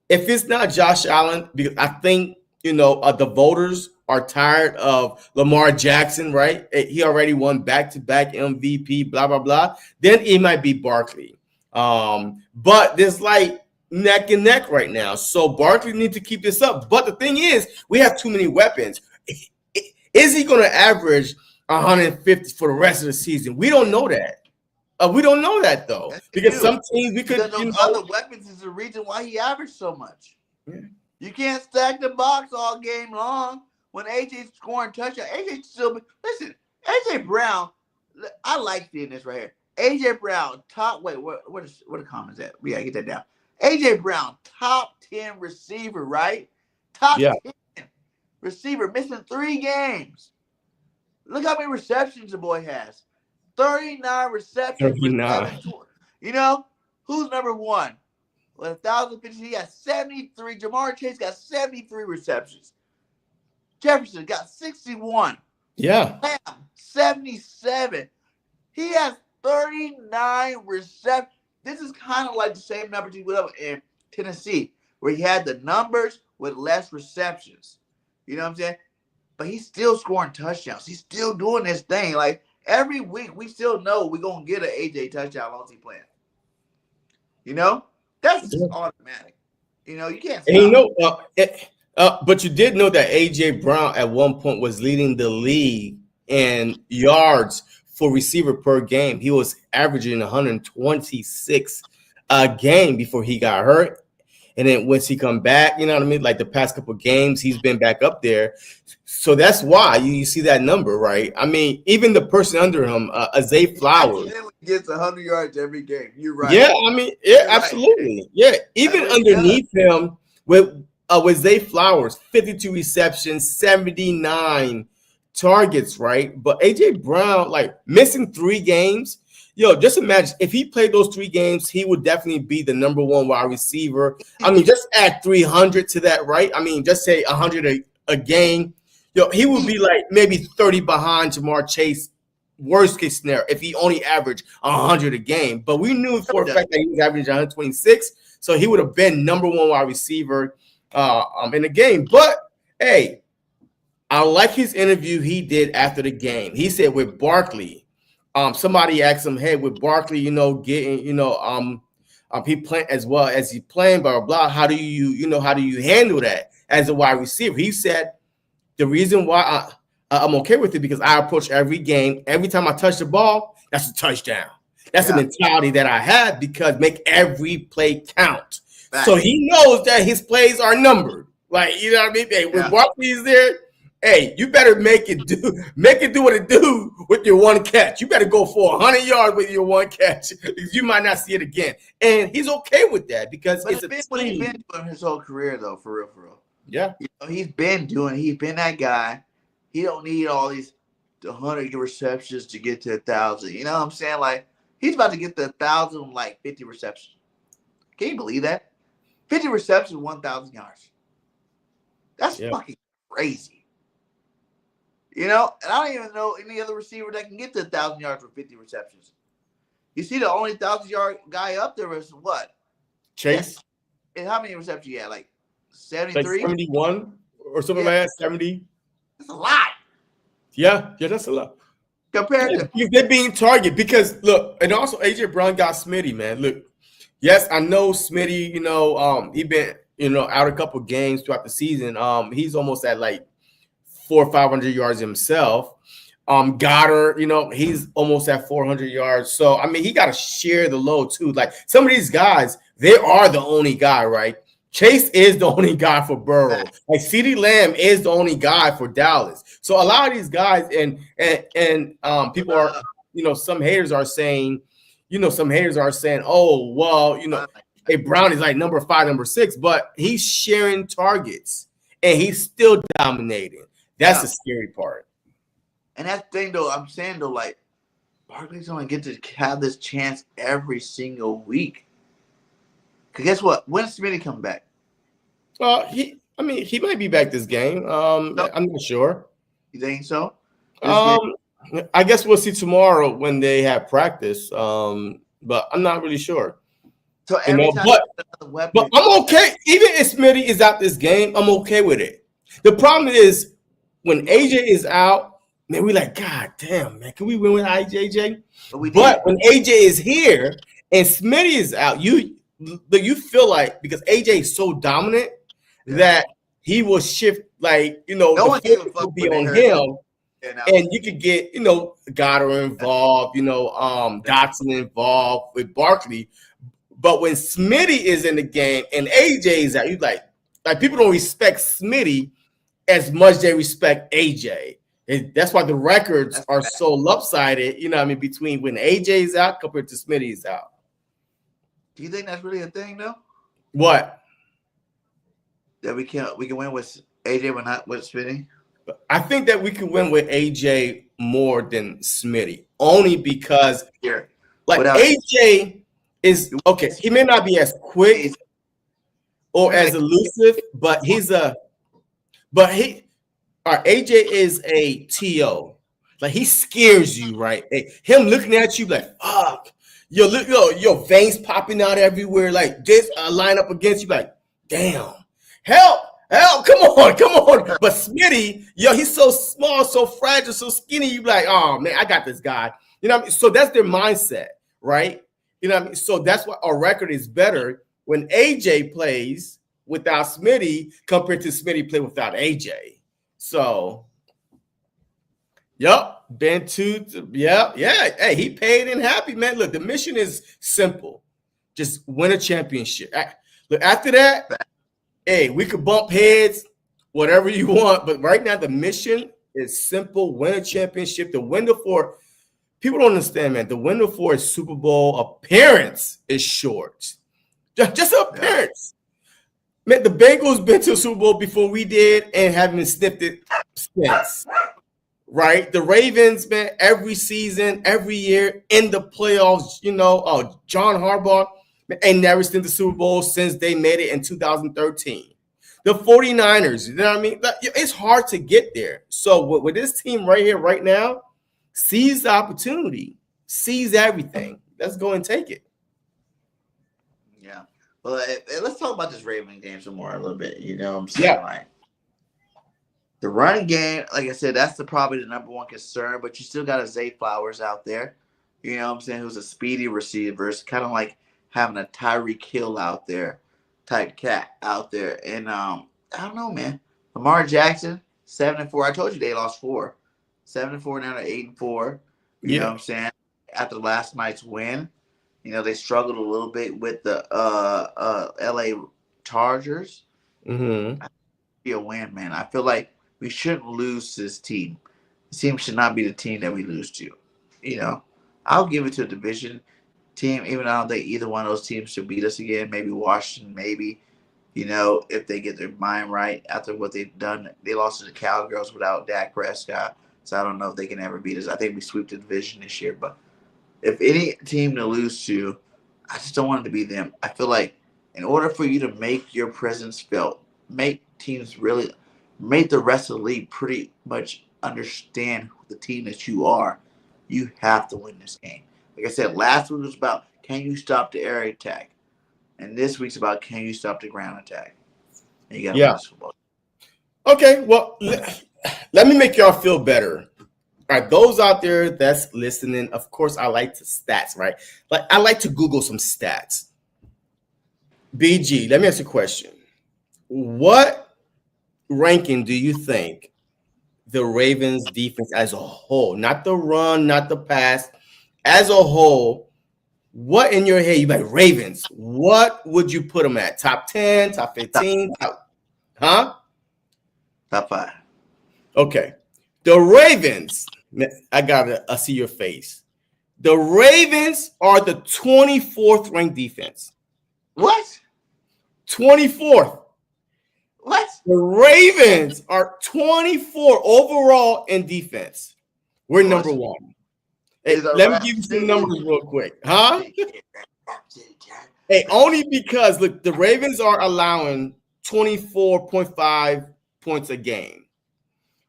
if it's not Josh Allen, because I think, the voters are tired of Lamar Jackson, right? He already won back-to-back MVP, blah, blah, blah. Then it might be Barkley. But there's like neck and neck right now. So Barkley needs to keep this up. But the thing is, we have too many weapons. Is he going to average 150 for the rest of the season? We don't know that. We don't know that though, because some teams we could. Other weapons is the reason why he averaged so much. Yeah. You can't stack the box all game long. When AJ's scoring touchdown, AJ still listen. AJ Brown, I like seeing this right here. AJ Brown, top. Wait, what the comments at? We gotta get that down. AJ Brown, top 10 receiver, right? Top 10 receiver, missing 3 games. Look how many receptions the boy has. 39 receptions. 39. Who's number 1? With 1,050, he got 73. Jamar Chase got 73 receptions. Jefferson got 61. Yeah. Lamb, 77. He has 39 receptions. This is kind of like the same numbers he put up in Tennessee, where he had the numbers with less receptions. You know what I'm saying? But he's still scoring touchdowns. He's still doing this thing. Like, every week, we still know we're going to get an AJ touchdown once he playing. That's just automatic. You can't stop. But you did know that AJ Brown at one point was leading the league in yards for receiver per game. He was averaging 126 a game before he got hurt. And then once he come back, you know what I mean? Like the past couple of games, he's been back up there. So that's why you see that number, right? I mean, even the person under him, Zay Flowers, gets 100 yards every game. You're right. Yeah, I mean, absolutely. Right. Yeah, even underneath him with Zay Flowers, 52 receptions, 79 targets, right? But AJ Brown, like missing 3 games. Yo, just imagine if he played those 3 games, he would definitely be the number 1 wide receiver. I mean, just add 300 to that, right? I mean, just say 100 a game. Yo, he would be like maybe 30 behind Jamar Chase, worst case scenario, if he only averaged 100 a game. But we knew for a fact that he was averaging 126, so he would have been number 1 wide receiver in the game. But, hey, I like his interview he did after the game. He said with Barkley, somebody asked him, hey, with Barkley, getting, he playing as well as he playing, blah, blah, blah. How do you handle that as a wide receiver? He said, the reason why I'm okay with it because I approach every game. Every time I touch the ball, that's a touchdown. That's the mentality that I have because make every play count. Right. So he knows that his plays are numbered. Like, you know what I mean? Hey, when Barkley is there, hey, you better make it do what it do with your 1 catch. You better go for 100 yards with your 1 catch because you might not see it again. And he's okay with that because it's a team. What he's been doing his whole career, though, for real. Yeah. He's been that guy. He don't need all these 100 receptions to get to 1,000. You know what I'm saying? Like, he's about to get to 1,000 like 50 receptions. Can you believe that? 50 receptions, 1,000 yards. That's fucking crazy. And I don't even know any other receiver that can get to 1,000 yards with 50 receptions. You see, the only 1,000-yard guy up there is what? Chase. And how many receptions you had? Like 73? Like 71 or something like that. 70. That's a lot. Yeah, that's a lot. Compared to they're being targeted because look, and also AJ Brown got Smitty, man. Look, yes, I know Smitty, he been, out a couple games throughout the season. He's almost at like 400 or 500 yards himself. Goddard, he's almost at 400 yards. So, I mean, he got to share the load too. Like some of these guys, they are the only guy, right? Chase is the only guy for Burrow. Like CeeDee Lamb is the only guy for Dallas. So a lot of these guys and people are, some haters are saying, oh, well, hey, Brown is like number 5, number 6, but he's sharing targets and he's still dominating. That's the scary part. And that thing, though, I'm saying, though, like, Barkley's going to get to have this chance every single week. Because guess what? When does Smitty come back? He might be back this game. I'm not sure. You think so? I guess we'll see tomorrow when they have practice. But I'm not really sure. So every time but I'm okay. Even if Smitty is out this game, I'm okay with it. The problem is when AJ is out, man, we like, God damn, man, can we win with IJJ? But when AJ is here and Smitty is out, you feel like because AJ is so dominant that he will shift, like, no one will be on him, and you could get, Goddard involved, Dotson involved with Barkley. But when Smitty is in the game and AJ is out, you like people don't respect Smitty as much as they respect AJ. And that's why the records are so lopsided, between when AJ is out compared to Smitty is out. Do you think that's really a thing, though? What? That we can win with AJ, but not with Smitty? I think that we can win with AJ more than Smitty, only because AJ is okay. He may not be as quick or as elusive, but AJ is a TO. Like, he scares you, right? Him looking at you like, fuck. Your veins popping out everywhere, like this line up against you, like, damn, help, come on. But Smitty, he's so small, so fragile, so skinny. You like, oh man, I got this guy. You know what I mean? So that's their mindset, right? You know what I mean? So that's why our record is better when AJ plays without Smitty compared to Smitty play without AJ. So, Ben Hey, he paid and happy, man. Look, the mission is simple. Just win a championship. Look, after that, hey, we could bump heads, whatever you want. But right now, the mission is simple. Win a championship. The window for people don't understand, man. The window for a Super Bowl appearance is short. Just an appearance. Man, the Bengals been to a Super Bowl before we did and haven't sniffed it since. Right? The Ravens, man, every season, every year in the playoffs, John Harbaugh ain't never seen the Super Bowl since they made it in 2013. The 49ers, you know what I mean? It's hard to get there. So with this team right here, right now, seize the opportunity, seize everything. Let's go and take it. Yeah. Well, let's talk about this Ravens game some more a little bit. You know what I'm saying? Yeah. Like, the running game, like I said, that's probably the number one concern, but you still got a Zay Flowers out there, you know what I'm saying, who's a speedy receiver. It's kind of like having a Tyreek Hill out there, type cat out there. And I don't know, man. Lamar Jackson, 7-4. I told you they lost 4. 7-4, now they're 8-4. You know what I'm saying? After last night's win, they struggled a little bit with the LA Chargers. Mm-hmm. Be a win, man. I feel like we shouldn't lose this team. This team should not be the team that we lose to. I'll give it to a division team, even though I don't think either one of those teams should beat us again. Maybe Washington, maybe, if they get their mind right after what they've done. They lost to the Cowgirls without Dak Prescott, so I don't know if they can ever beat us. I think we sweep the division this year, but if any team to lose to, I just don't want it to be them. I feel like in order for you to make your presence felt, make teams really – make the rest of the league pretty much understand the team that you are, you have to win this game. Like I said, last week was about can you stop the air attack? And this week's about can you stop the ground attack? And you got to win this football. Okay, well, let me make y'all feel better. All right, those out there that's listening, of course, I like the stats, right? Like, I like to Google some stats. BG, let me ask you a question. What ranking do you think the Ravens defense as a whole, not the run, not the pass, as a whole, what in your head? You like Ravens. What would you put them at? Top 10, top 15? Top 5. Okay. The Ravens, I gotta see your face. The Ravens are the 24th ranked defense. What? 24th. What? The Ravens are 24 overall in defense. We're number 1. Hey, let me give you some numbers real quick. Huh? Hey, only because, look, the Ravens are allowing 24.5 points a game.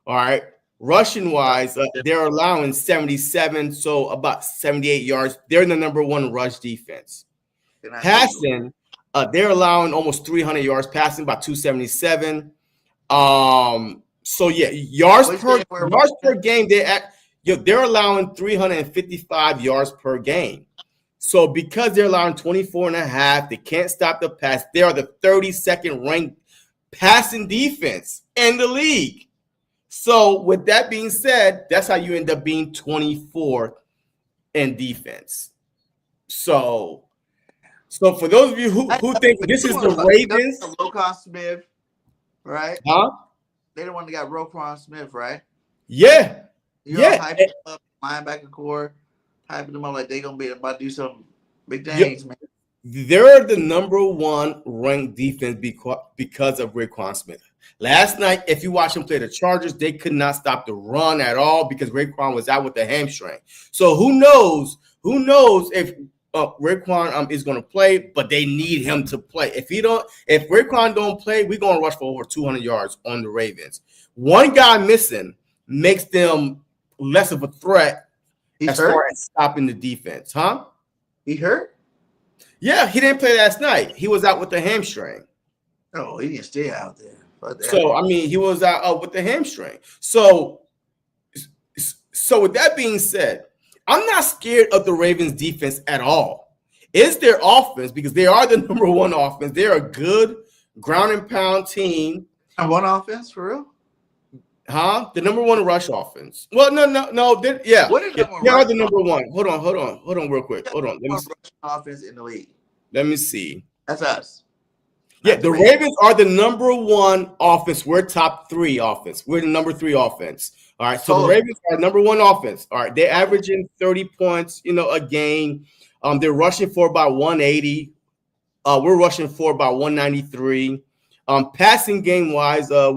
All right. Rushing-wise, they're allowing 77, so about 78 yards. They're in the number 1 rush defense. Passing, they're allowing almost 300 yards passing, about 277. So yeah, yards per game. They're allowing 355 yards per game. So because they're allowing 24.5, they can't stop the pass. They are the 32nd ranked passing defense in the league. So with that being said, that's how you end up being 24th in defense. So for those of you who think this is the Ravens, Roquan Smith, right? Huh? They the one that got Roquan Smith, right? Yeah. Hyping them up, linebacker core, hyping them up like they gonna be about to do some big things, man. They're the number 1 ranked defense because of Roquan Smith. Last night, if you watch him play the Chargers, they could not stop the run at all because Roquan was out with the hamstring. So who knows if Roquan is going to play, but they need him to play. If Roquan don't play, we're going to rush for over 200 yards on the Ravens. One guy missing makes them less of a threat far as stopping the defense, huh? He hurt? Yeah, he didn't play last night. He was out with the hamstring. Oh, he didn't stay out there. So, I mean, he was out with the hamstring. So with that being said, I'm not scared of the Ravens defense at all. It's their offense because they are the number 1 offense. They're a good ground and pound team. And 1 offense, for real? Huh? The number 1 rush offense. Well, no. Yeah. What is they are the number 1. Hold on real quick. Hold on. Offense in the league. Let me see. That's us. Yeah, the Ravens are the number 1 offense. We're top 3 offense. We're the number 3 offense. All right. So the Ravens are number 1 offense. All right. They're averaging 30 points, a game. They're rushing for about 180. We're rushing for about 193. Passing game wise, they're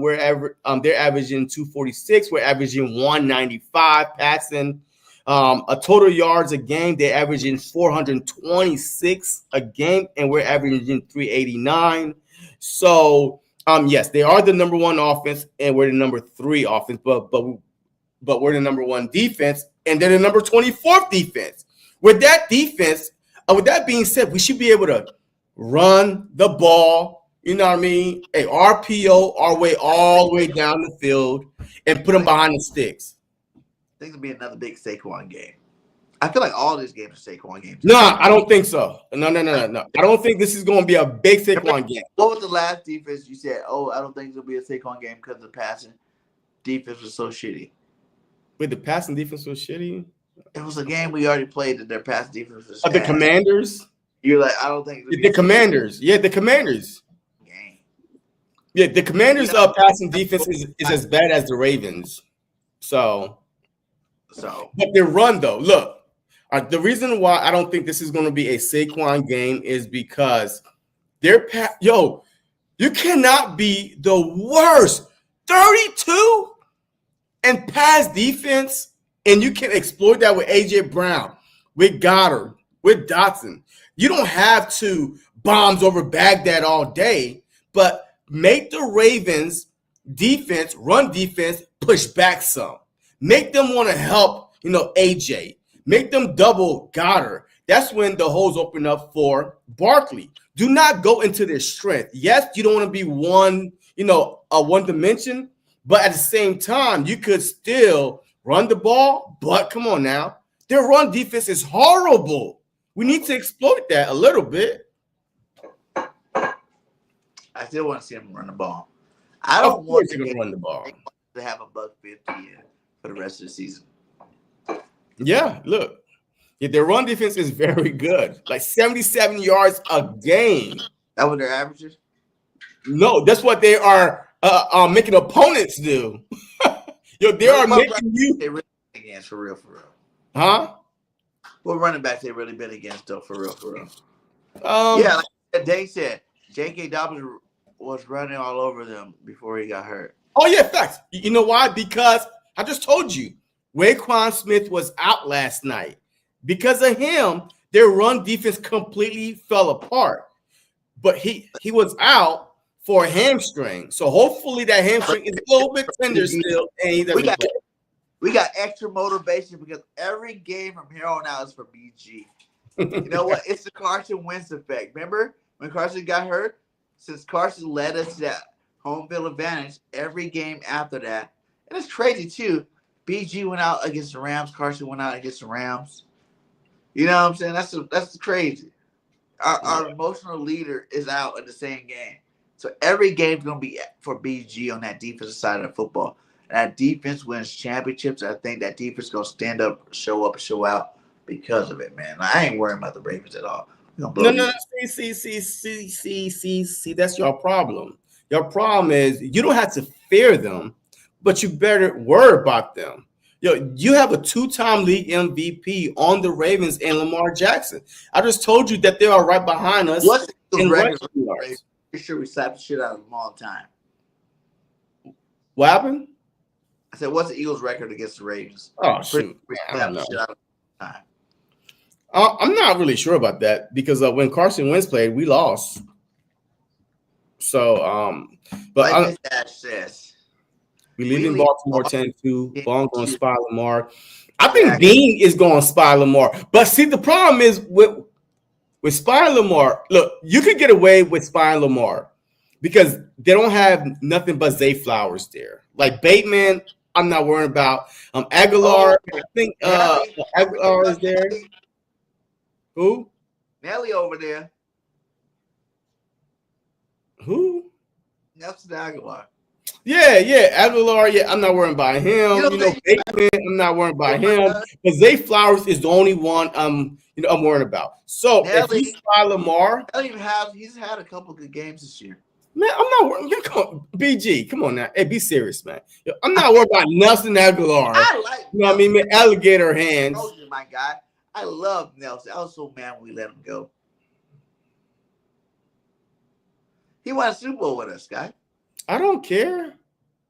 averaging 246. We're averaging 195 passing. A total yards a game, they're averaging 426 a game, and we're averaging 389. So, yes, they are the number 1 offense, and we're the number 3 offense, but we're the number 1 defense, and they're the number 24th defense. With that being said, we should be able to run the ball. You know what I mean? A RPO our way all the way down the field and put them behind the sticks. I think it'll be another big Saquon game. I feel like all these games are Saquon games. No, I don't think so. No. I don't think this is going to be a big Saquon game. What was the last defense you said? Oh, I don't think it'll be a Saquon game because the passing defense was so shitty. Wait, the passing defense was shitty? It was a game we already played that their passing defense was the Commanders? You're like, I don't think the Commanders. Yeah, the Commanders. Yeah, the Commanders' passing defense is as bad as the Ravens. So, but their run though, look, the reason why I don't think this is going to be a Saquon game is because you cannot be the worst 32 and pass defense, and you can exploit that with AJ Brown, with Goddard, with Dotson. You don't have to bombs over Baghdad all day, but make the Ravens defense, run defense, push back some. Make them want to help, AJ. Make them double Goddard. That's when the holes open up for Barkley. Do not go into their strength. Yes, you don't want to be one dimension, but at the same time, you could still run the ball. But come on now. Their run defense is horrible. We need to exploit that a little bit. I still want to see him run the ball. I don't want to run the ball. To have $150 for the rest of the season. Yeah, look. Yeah, their run defense is very good, like 77 yards a game. That what their averages? No, that's what they are making opponents do. They are making you. They really against for real. Huh? What running backs they really been against though, for real? Yeah, like Dave said, J.K. Dobbins was running all over them before he got hurt. Oh yeah, facts. You know why? Because I just told you, Saquon Smith was out last night. Because of him, their run defense completely fell apart. But he was out for a hamstring. So hopefully that hamstring is a little bit tender still, and he doesn't play. We got extra motivation because every game from here on out is for BG. You know what? It's the Carson Wentz effect. Remember when Carson got hurt? Since Carson led us to that home field advantage, every game after that, and it's crazy too. BG went out against the Rams. Carson went out against the Rams. You know what I'm saying? That's crazy. Our emotional leader is out in the same game. So every game's going to be for BG on that defensive side of the football. And that defense wins championships. I think that defense is going to stand up, show out because of it, man. I ain't worrying about the Ravens at all. No. See, that's your problem. Your problem is you don't have to fear them, but you better worry about them. You have a 2-time league MVP on the Ravens and Lamar Jackson. I just told you that they are right behind us. What's the record? Pretty sure we slapped the shit out of them all the time. What happened? I said, what's the Eagles' record against the Ravens? Oh, shoot. I don't know. Shit out of the time. I'm not really sure about that because when Carson Wentz played, we lost. So, but like Dash says, we leave in Baltimore 10-2. Ball going to spy Lamar. I think Dean is going to spy Lamar. But see, the problem is with spying Lamar, look, you could get away with spying Lamar because they don't have nothing but Zay Flowers there. Like Bateman, I'm not worrying about. Aguilar, I think Aguilar is there. Who? Nelly over there. Who? Nelson Aguilar. Yeah, Aguilar. Yeah, I'm not worrying about him. Bateman, I'm not worrying about him. But Zay Flowers is the only one I'm worried about. So Nelly, if you spy Lamar, he's had a couple good games this year. Man, I'm not worried. Come on, BG, come on now. Hey, be serious, man. I'm not worried about Nelson Aguilar. I like you know what I mean? Alligator hands. My guy. I love Nelson. I was so mad when we let him go. He won a Super Bowl with us, guy. I don't care.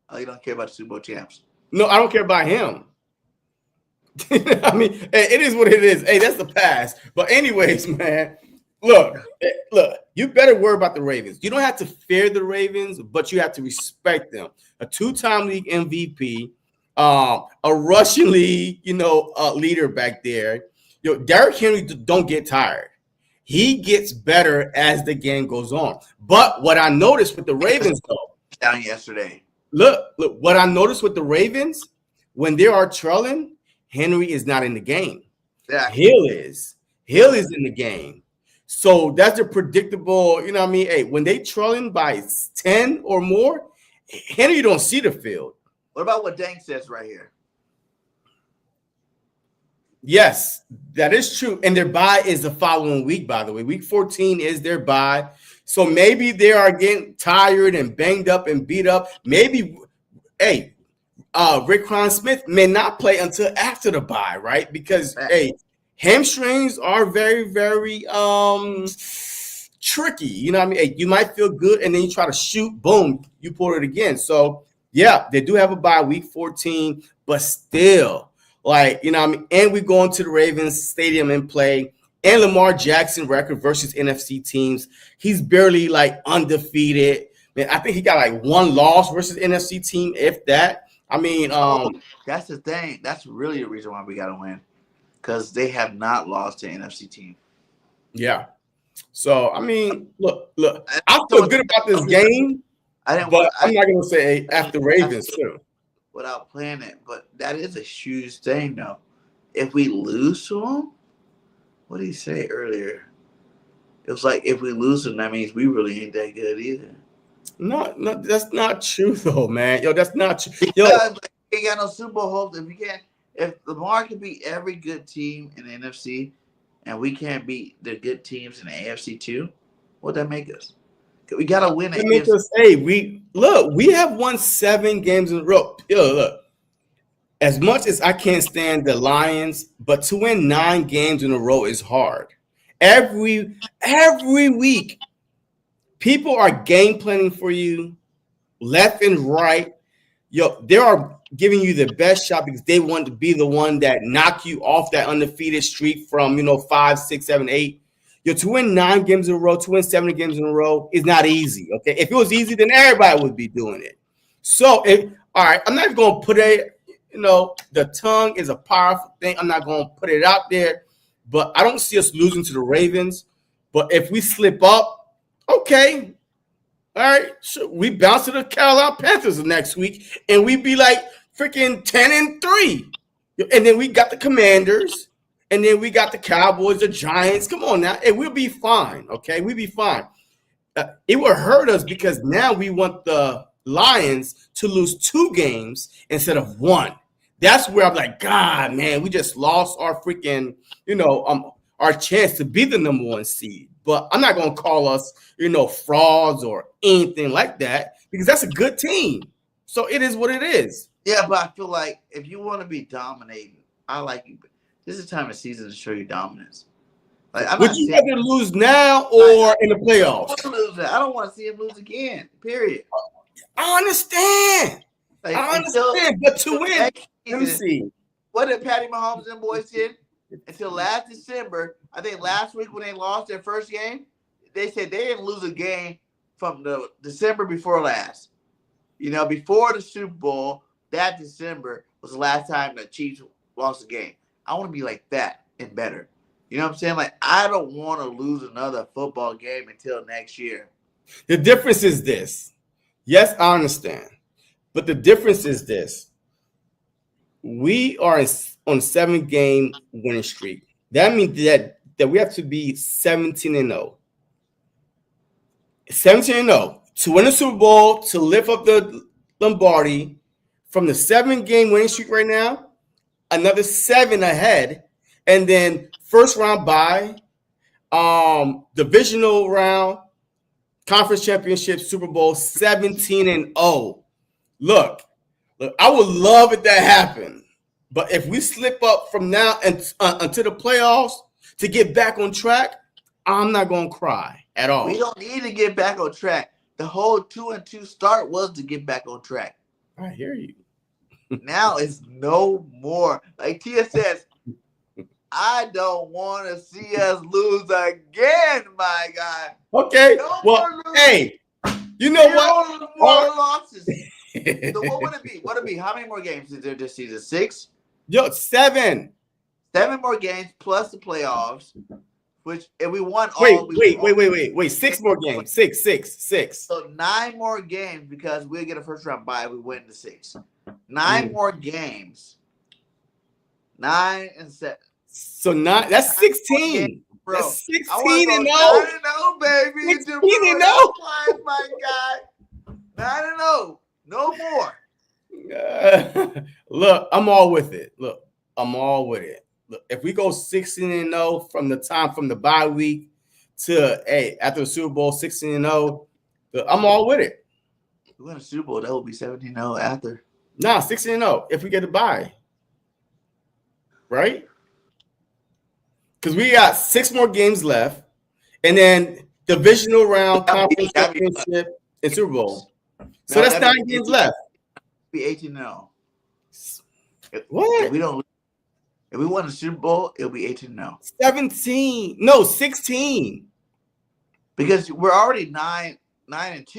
Oh, you don't care about the Super Bowl champs? No, I don't care about him. I mean, hey, it is what it is. Hey, that's the past. But anyways, man, look, you better worry about the Ravens. You don't have to fear the Ravens, but you have to respect them. A 2-time league MVP, a rushing league, leader back there. Derrick Henry don't get tired. He gets better as the game goes on. But what I noticed with the Ravens, though, down yesterday. Look, what I noticed with the Ravens, when they are trailing, Henry is not in the game. Yeah. Hill is in the game. So that's a predictable, Hey, when they trailing by 10 or more, Henry don't see the field. What about what Dank says right here? Yes, that is true. And their bye is the following week, by the way. Week 14 is their bye. So maybe they are getting tired and banged up and beat up. Maybe, Saquon Smith may not play until after the bye, right? Because, hamstrings are very, very tricky. You know what I mean? Hey, you might feel good, and then you try to shoot, boom, you pull it again. So, yeah, they do have a bye week 14, but still. And we go into the Ravens Stadium and play. And Lamar Jackson record versus NFC teams. He's barely undefeated. Man, I think he got one loss versus NFC team, if that. I mean, that's the thing. That's really the reason why we got to win, because they have not lost to an NFC team. Yeah. So I mean, look. I feel good about this game. I'm not going to say after Ravens too. Without playing it, but that is a huge thing, though. If we lose to them, what did he say earlier? It was like if we lose them, that means we really ain't that good either. No, that's not true, though, man. That's not true. You ain't got no Super Bowl hopes. If you can't If Lamar can beat every good team in the NFC, and we can't beat the good teams in the AFC too, what'd that make us? We gotta win it. Make us, hey, we have won 7 games in a row. Look, as much as I can't stand the Lions, but to win 9 games in a row is hard. Every week, people are game planning for you, left and right. They are giving you the best shot because they want to be the one that knock you off that undefeated streak from 5, 6, 7, 8. To win 9 games in a row, to win 7 games in a row is not easy. Okay, if it was easy, then everybody would be doing it. So, all right, I'm not going to put it. The tongue is a powerful thing. I'm not going to put it out there, but I don't see us losing to the Ravens. But if we slip up, okay, all right, so we bounce to the Carolina Panthers the next week, and we be like freaking 10-3, and then we got the Commanders. And then we got the Cowboys, the Giants. Come on now. And we'll be fine, okay? We'll be fine. It will hurt us because now we want the Lions to lose 2 games instead of 1. That's where I'm like, God, man, we just lost our freaking, our chance to be the number 1 seed. But I'm not going to call us, frauds or anything like that because that's a good team. So it is what it is. Yeah, but I feel like if you want to be dominating, I like you. This is the time of season to show your dominance. Would you rather lose now or in the playoffs? I don't want to see him lose again. Period. I understand. But to win, let me see. What did Patty Mahomes and boys did until last December? I think last week when they lost their first game, they said they didn't lose a game from the December before last. Before the Super Bowl, that December was the last time the Chiefs lost a game. I want to be like that and better. You know what I'm saying? Like, I don't want to lose another football game until next year. The difference is this. Yes, I understand. But the difference is this. We are on a 7-game winning streak. That means that we have to be 17-0. 17-0 to win the Super Bowl, to lift up the Lombardi from the 7-game winning streak right now. Another 7 ahead, and then first round bye, divisional round, conference championship, Super Bowl, 17-0. Look, I would love it to happen, but if we slip up from now and until the playoffs to get back on track, I'm not gonna cry at all. We don't need to get back on track. The whole 2-2 start was to get back on track. I hear you. Now it's no more. Like Tia says, I don't want to see us lose again, my guy. Okay. Hey, you know what? No more losses. So what would it be? What would it be? How many more games is there this season? 6? 7. 7 more games plus the playoffs. Which if we won all, wait. 6 more games. Six. So 9 more games because we'll get a first round bye. We win the 6. 9 more games. 9 and 7. So that's 16. Bro, that's 16-0. 9-0, baby. 16-0. My guy. 9-0. No more. Look, I'm all with it. Look, Look, if we go 16-0 from the bye week to after the Super Bowl 16-0, I'm all with it. If we win a Super Bowl, that will be 17-0 after. Nah, 16-0 if we get a bye. Right? Because we got 6 more games left, and then divisional round, conference championship, and Super Bowl. So that's 9 games left. Be 18-0. What? If we won the Super Bowl, it'll be 18-0. 17. No, 16. Because we're already 9-2.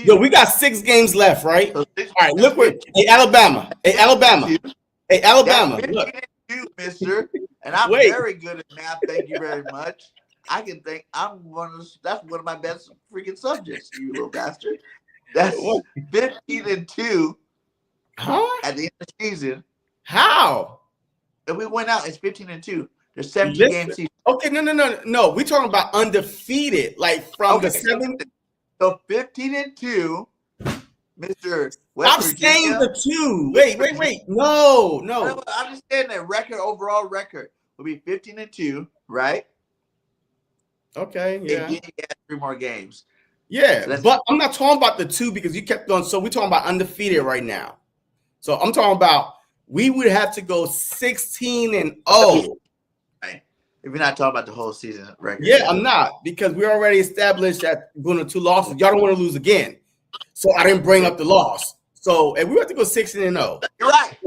Yo, we got 6 games left, right? So all right, look where Alabama. Alabama. Look. You, mister. And I'm very good at math. Thank you very much. I can think that's one of my best freaking subjects, you little bastard. That's 15-2. Huh? At the end of the season. How? If we went out, it's 15-2. There's 17 games season. Okay, no. We're talking about undefeated, like from the 7th. So 15-2 Mr. West Stop Virginia. saying the 2. Wait. No. I'm just saying that overall record will be 15-2, right? Okay, yeah. And then you add 3 more games. Yeah, So but I'm not talking about the 2 because you kept on. So we're talking about undefeated right now. So I'm talking about we would have to go 16-0. Right. If you're not talking about the whole season record. Yeah, I'm not, because we already established that going to 2 losses. Y'all don't want to lose again. So I didn't bring up the loss. So and we have to go 16-0. You're right.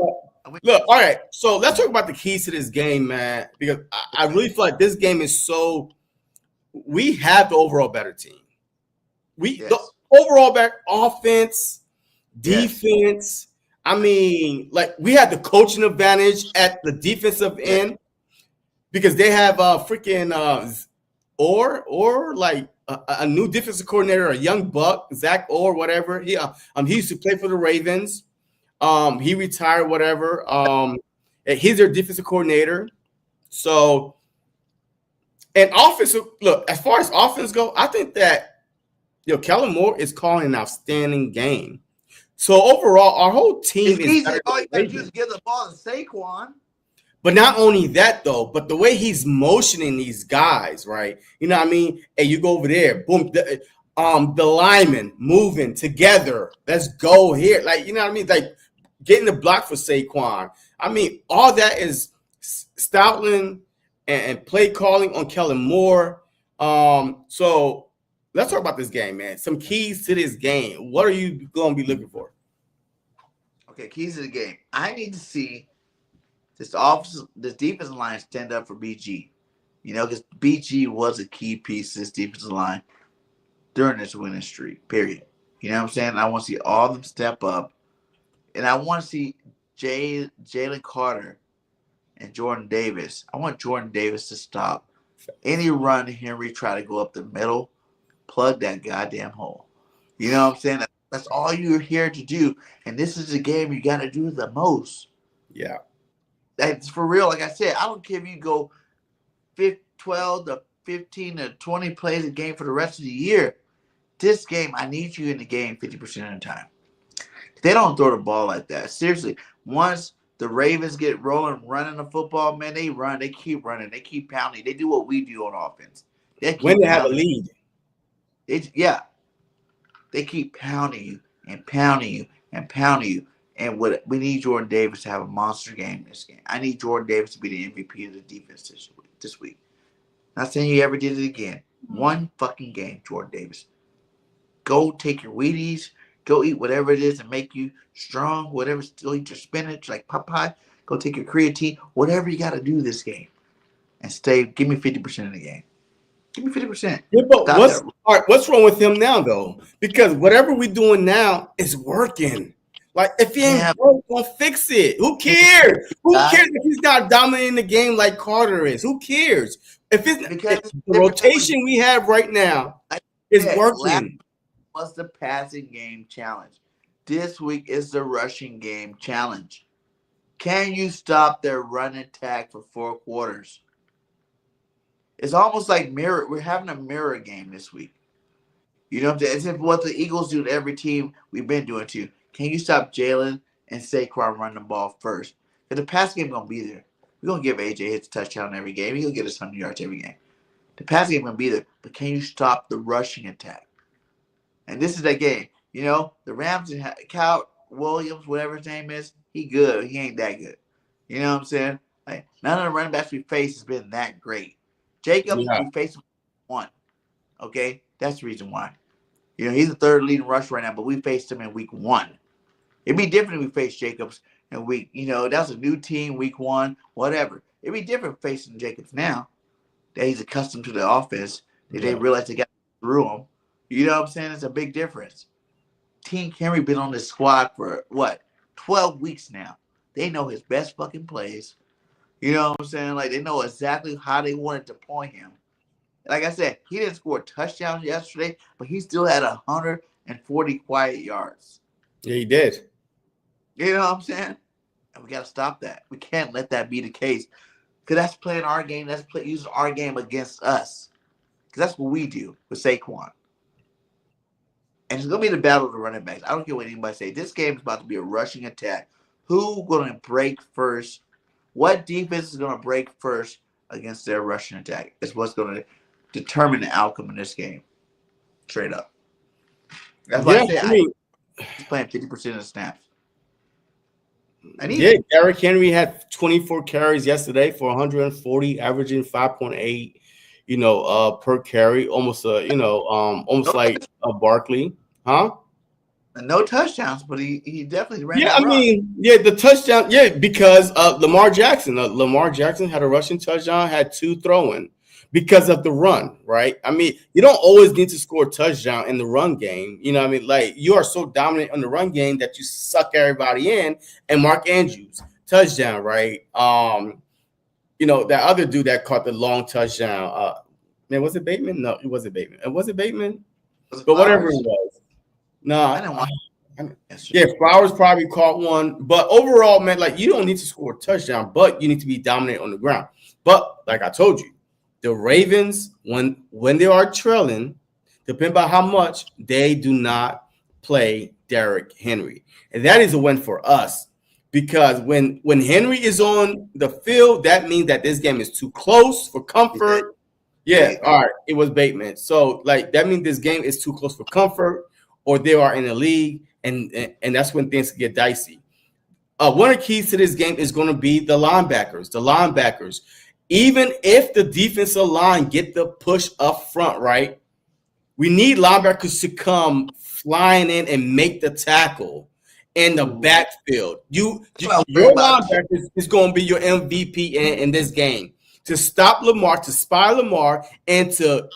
Look, all right. So let's talk about the keys to this game, man. Because I really feel like this game is so. We have the overall better team. The overall better offense, defense. Yes. I mean, like we had the coaching advantage at the defensive end because they have freaking or like a new defensive coordinator, a young buck, Zach Orr, whatever. He used to play for the Ravens. He retired, whatever. He's their defensive coordinator. So, and offensive, look, as far as offense go, I think that Kellen Moore is calling an outstanding game. So overall, our whole team is better. All you gotta do is give the ball to Saquon. But not only that, though, but the way he's motioning these guys, right? You know what I mean? Hey, you go over there, boom. The linemen moving together. Let's go here. Like, you know what I mean? Like getting the block for Saquon. I mean, all that is Stoutland and play calling on Kellen Moore. So let's talk about this game, man. Some keys to this game. What are you going to be looking for? Okay, keys to the game. I need to see this defensive line stand up for BG. Because BG was a key piece to this defensive line during this winning streak, period. You know what I'm saying? I want to see all of them step up. And I want to see Jalen Carter and Jordan Davis. I want Jordan Davis to stop any run Henry try to go up the middle, plug that goddamn hole. You know what I'm saying? That's all you're here to do. And this is the game you got to do the most. Yeah. That's for real. Like I said, I don't care if you go 12 to 15 to 20 plays a game for the rest of the year. This game, I need you in the game 50% of the time. They don't throw the ball like that. Seriously, once the Ravens get rolling, running the football, man, they run. They keep running. They keep pounding. They do what we do on offense. When they have a lead. They keep pounding you and pounding you and pounding you. And we need Jordan Davis to have a monster game in this game. I need Jordan Davis to be the MVP of the defense this week. Not saying you ever did it again. One fucking game, Jordan Davis. Go take your Wheaties. Go eat whatever it is and make you strong. Whatever, still eat your spinach like Popeye. Go take your creatine. Whatever you got to do this game. And give me 50% of the game. Give me 50%. Yeah, but what's wrong with him now, though? Because whatever we're doing now is working. Like, if he ain't broke, we'll fix it. Who cares? Who cares if he's not dominating the game like Carter is? Who cares? If the rotation we have right now is working. Was the passing game challenge. This week is the rushing game challenge. Can you stop their run attack for 4 quarters? It's almost like we're having a mirror game this week. You know what I'm saying? It's what the Eagles do to every team we've been doing to. Can you stop Jalen and Saquon running the ball first? Because the pass game going to be there. We're going to give AJ hits a touchdown every game. He'll get us 100 yards every game. The pass game going to be there. But can you stop the rushing attack? And this is that game. The Rams and Cal Williams, whatever his name is, he good. He ain't that good. You know what I'm saying? Like, none of the running backs we face has been that great. Jacobs, we faced him one. Okay? That's the reason why. He's the 3rd leading rush right now, but we faced him in week 1. It'd be different if we faced Jacobs in week, that's a new team, week 1, whatever. It'd be different facing Jacobs now that he's accustomed to the offense, that they realize they got through him. You know what I'm saying? It's a big difference. Team Henry been on this squad for, 12 weeks now. They know his best fucking plays. You know what I'm saying? Like, they know exactly how they wanted to point him. Like I said, he didn't score touchdowns yesterday, but he still had 140 quiet yards. Yeah, he did. You know what I'm saying? And we got to stop that. We can't let that be the case. Because that's playing our game. That's using our game against us. Because that's what we do with Saquon. And it's going to be the battle of the running backs. I don't care what anybody say. This game is about to be a rushing attack. Who going to break first? What defense is going to break first against their rushing attack? Is what's going to determine the outcome in this game. Straight up. That's why I say he's playing 50% of the snaps. Derrick Henry had 24 carries yesterday for 140, averaging 5.8, per carry, almost like a Barkley, huh? And no touchdowns, but he definitely ran. The touchdown, because Lamar Jackson. Lamar Jackson had a rushing touchdown, had 2 throwing because of the run, right? I mean, you don't always need to score a touchdown in the run game. You know what I mean? Like, you are so dominant on the run game that you suck everybody in. And Mark Andrews, touchdown, right? That other dude that caught the long touchdown. Was it Bateman? No, it wasn't Bateman. Was it Bateman? But whatever it was. No, I don't want. Flowers probably caught one. But overall, man, like, you don't need to score a touchdown, but you need to be dominant on the ground. But like I told you, the Ravens, when they are trailing, depending on how much, they do not play Derrick Henry. And that is a win for us, because when Henry is on the field, that means that this game is too close for comfort. All right, it was Bateman. So, like, that means this game is too close for comfort, or they are in the league, and that's when things get dicey. One of the keys to this game is going to be the linebackers. The linebackers. Even if the defensive line get the push up front, right? We need linebackers to come flying in and make the tackle in the backfield. Your linebackers is going to be your MVP in this game, to stop Lamar, to spy Lamar, and to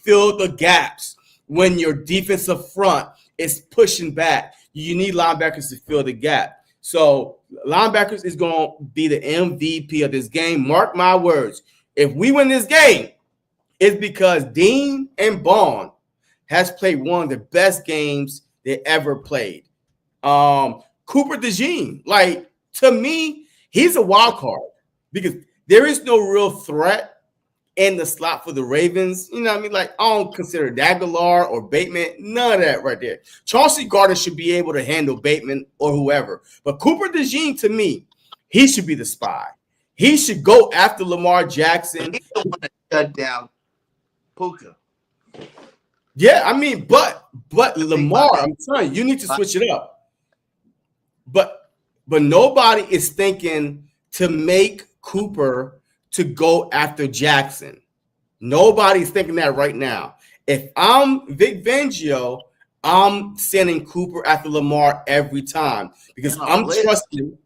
fill the gaps when your defensive front is pushing back. You need linebackers to fill the gap. So linebackers is going to be the MVP of this game. Mark my words. If we win this game, it's because Dean and Bond has played one of the best games they ever played. Cooper DeJean, like, to me, he's a wild card, because there is no real threat in the slot for the Ravens. You know what I mean? Like, I don't consider Aguilar or Bateman, none of that right there. Chauncey Gardner should be able to handle Bateman or whoever. But Cooper DeJean, to me, he should be the spy. He should go after Lamar Jackson. He's the one that shut down Puka. Yeah, I mean, but Lamar, I'm telling you, you need to switch it up. But nobody is thinking to make Cooper to go after Jackson. Nobody's thinking that right now. If I'm Vic Fangio, I'm sending Cooper after Lamar every time, because I'm trusting.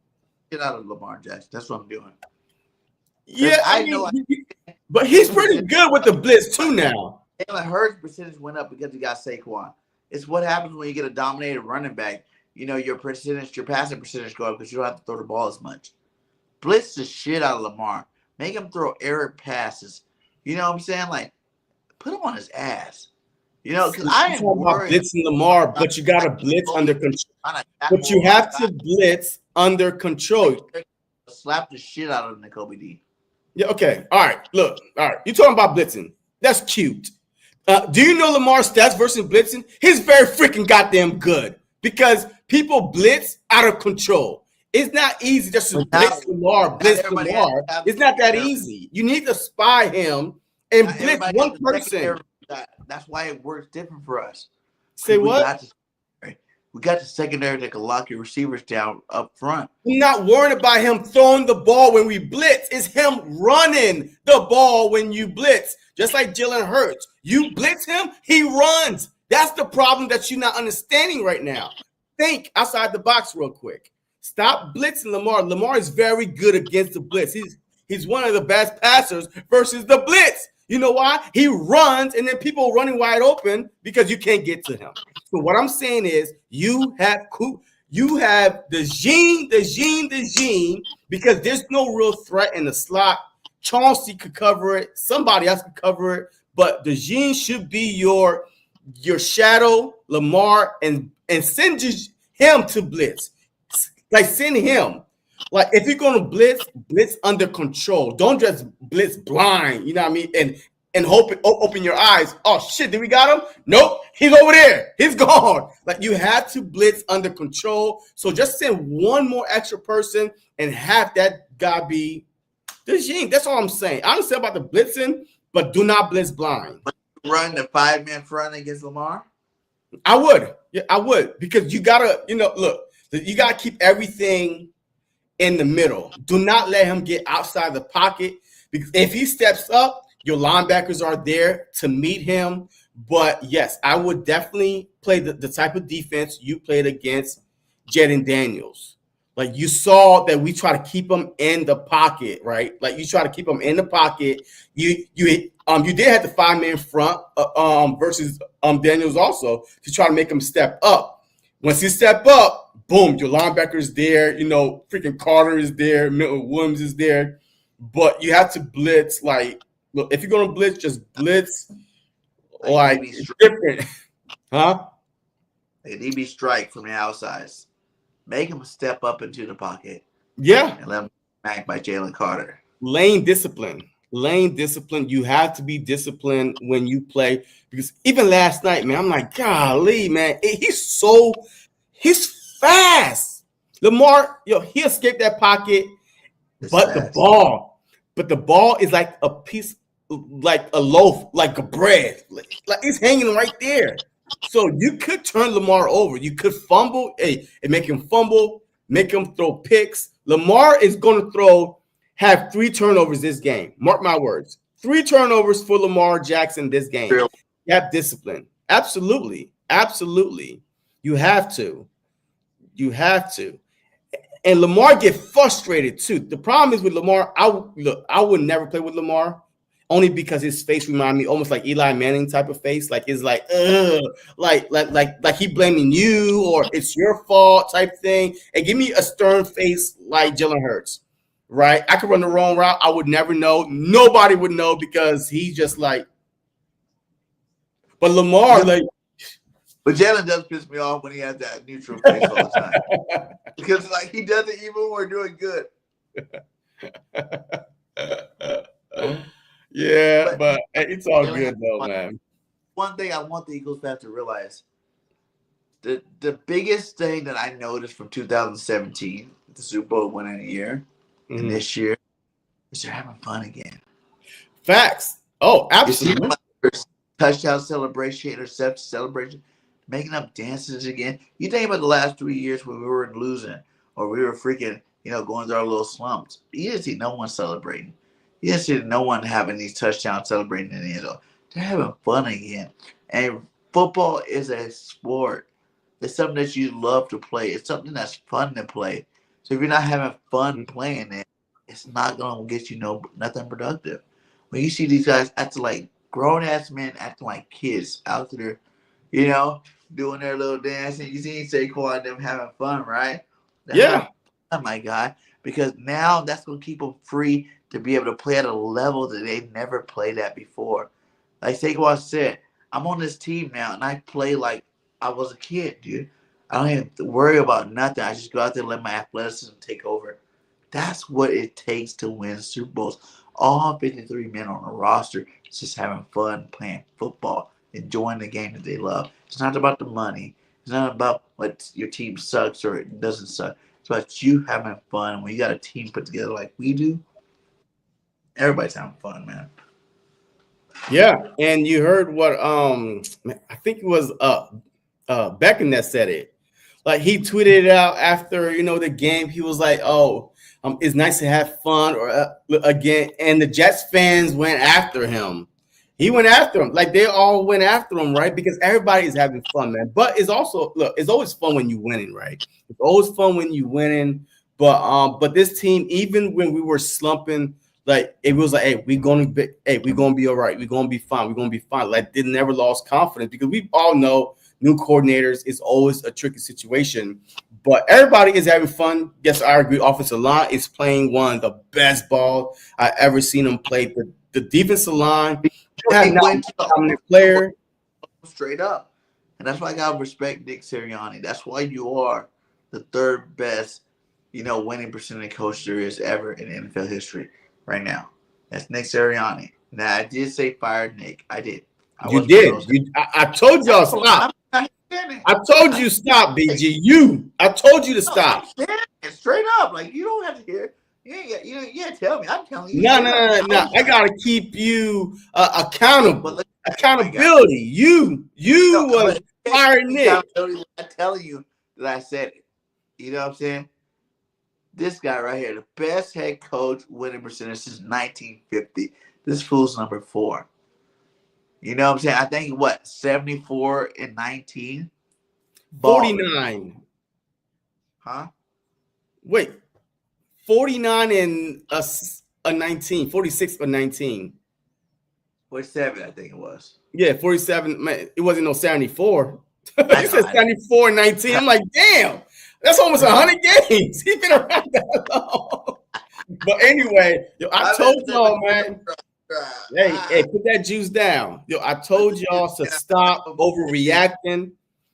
Get out of Lamar Jackson. That's what I'm doing. Yeah, I know. But he's pretty good with the blitz too now. Jalen Hurts' percentage went up because he got Saquon. It's what happens when you get a dominated running back. Your passing percentage go up because you don't have to throw the ball as much. Blitz the shit out of Lamar. Make him throw error passes. You know what I'm saying? Like, put him on his ass. Because I am worried about blitzing Lamar, but you got to blitz under control. But you have to blitz under control. Slap the shit out of N'Kobe D. Yeah, okay. All right. Look. All right. You're talking about blitzing. That's cute. Do you know Lamar's stats versus blitzing? He's very freaking goddamn good, because people blitz out of control. It's not easy just to blitz Lamar. It's not that easy. You need to spy him and blitz one person. That's why it works different for us. Say what? We got the secondary that can lock your receivers down up front. We're not worried about him throwing the ball when we blitz. It's him running the ball when you blitz. Just like Jalen Hurts. You blitz him, he runs. That's the problem that you're not understanding right now. Think outside the box real quick. Stop blitzing Lamar. Lamar is very good against the blitz. He's one of the best passers versus the blitz. You know why? He runs, and then people running wide open because you can't get to him. So what I'm saying is, you have DeJean, because there's no real threat in the slot. Chauncey could cover it. Somebody else could cover it. But DeJean should be your shadow, Lamar, and send him to blitz. Like, send him. Like, if you're going to blitz under control. Don't just blitz blind, you know what I mean? And hope open your eyes. Oh, shit, did we got him? Nope. He's over there. He's gone. Like, you have to blitz under control. So just send one more extra person and have that guy be the gene. That's all I'm saying. I understand about the blitzing, but do not blitz blind. Run the 5-man front against Lamar? I would. Yeah, I would. Because you got to, look, you got to keep everything in the middle. Do not let him get outside the pocket. Because if he steps up, your linebackers are there to meet him. But, yes, I would definitely play the type of defense you played against Jaden Daniels. Like, you saw that we try to keep him in the pocket, right? Like, you try to keep him in the pocket. You did have the 5-man front versus Daniels also to try to make him step up. Once you step up, boom, your linebacker's there. Freaking Carter is there. Milton Williams is there. But you have to blitz. Like, look, if you're going to blitz, just blitz like different. Huh? Like an EB strike from the outside. Make him step up into the pocket. Yeah. And let him back by Jalen Carter. Lane discipline. You have to be disciplined when you play. Because even last night, man, I'm like, golly, man, he's fast. Lamar, he escaped that pocket, the ball is like a piece, like a loaf, like a bread. Like it's hanging right there. So you could turn Lamar over. You could fumble, and make him fumble, make him throw picks. Lamar is going to have 3 turnovers this game. Mark my words. 3 turnovers for Lamar Jackson this game. You have discipline. Absolutely. You have to. And Lamar get frustrated too. The problem is with Lamar, I would never play with Lamar. Only because his face reminds me almost like Eli Manning type of face. Like it's like, like he blaming you or it's your fault type thing. And give me a stern face like Jalen Hurts, right? I could run the wrong route. I would never know. Nobody would know because he's just like. But Lamar, But Jalen does piss me off when he has that neutral face all the time. Because he does it even when we're doing good. Yeah, but it's all good though, man. One thing I want the Eagles fans to realize, the biggest thing that I noticed from 2017, the Super Bowl winning year, and this year, is they're having fun again. Facts. Oh, absolutely. Touchdown celebration, interception celebration, making up dances again. You think about the last 3 years when we were losing or we were freaking, going through our little slumps. You didn't see no one celebrating. You didn't see no one having these touchdowns celebrating in the end zone. They're having fun again. And football is a sport. It's something that you love to play. It's something that's fun to play. So if you're not having fun playing it, it's not going to get you nothing productive. When you see these guys acting like grown-ass men acting like kids out there, doing their little dance, and you see Saquon and them having fun, right? Yeah. Fun, my guy. Because now that's going to keep them free to be able to play at a level that they never played at before. Like Saquon said, I'm on this team now, and I play like I was a kid, dude. I don't even have to worry about nothing. I just go out there and let my athleticism take over. That's what it takes to win Super Bowls. All 53 men on the roster is just having fun playing football, enjoying the game that they love. It's not about the money. It's not about what your team sucks or it doesn't suck. It's about you having fun. When you got a team put together like we do, everybody's having fun, man. Yeah, and you heard what I think it was Beckham that said it. Like he tweeted it out after the game. He was like, "Oh, it's nice to have fun." Or again, and the Jets fans went after him. He went after him, like they all went after him, right? Because everybody is having fun, man. But it's also it's always fun when you're winning, right? It's always fun when you're winning. But this team, even when we were slumping, like it was like, hey, we're gonna be all right. We're gonna be fine. We're gonna be fine. Like they never lost confidence because we all know new coordinators is always a tricky situation. But everybody is having fun. Yes, I agree. Offensive line is playing one of the best ball I ever seen them play. The defensive line have not dominant player. Straight up. And that's why I gotta respect Nick Sirianni. That's why you are the third best, winning percentage coach there is ever in NFL history right now. That's Nick Sirianni. Now I did say fire Nick. I did. You did. I told y'all stop. I told you stop, BG. I told you to stop. Straight up, like you don't have to hear. You ain't tell me. I'm telling you. No. I gotta keep you accountable. Accountability. You was firing Nick. I'm telling you that I said it. You know what I'm saying? This guy right here, the best head coach winning percentage since 1950. This fool's number 4. You know what I'm saying? I think 74 and 19? 49. Huh? Wait. 49 and a 19. 46 or 19. 47, I think it was. Yeah, 47. Man, it wasn't no 74. He said 74 and 19. I'm like, damn. That's almost 100 games. He's been around that long. But anyway, I told y'all, man. Hey, put that juice down. I told y'all to stop overreacting.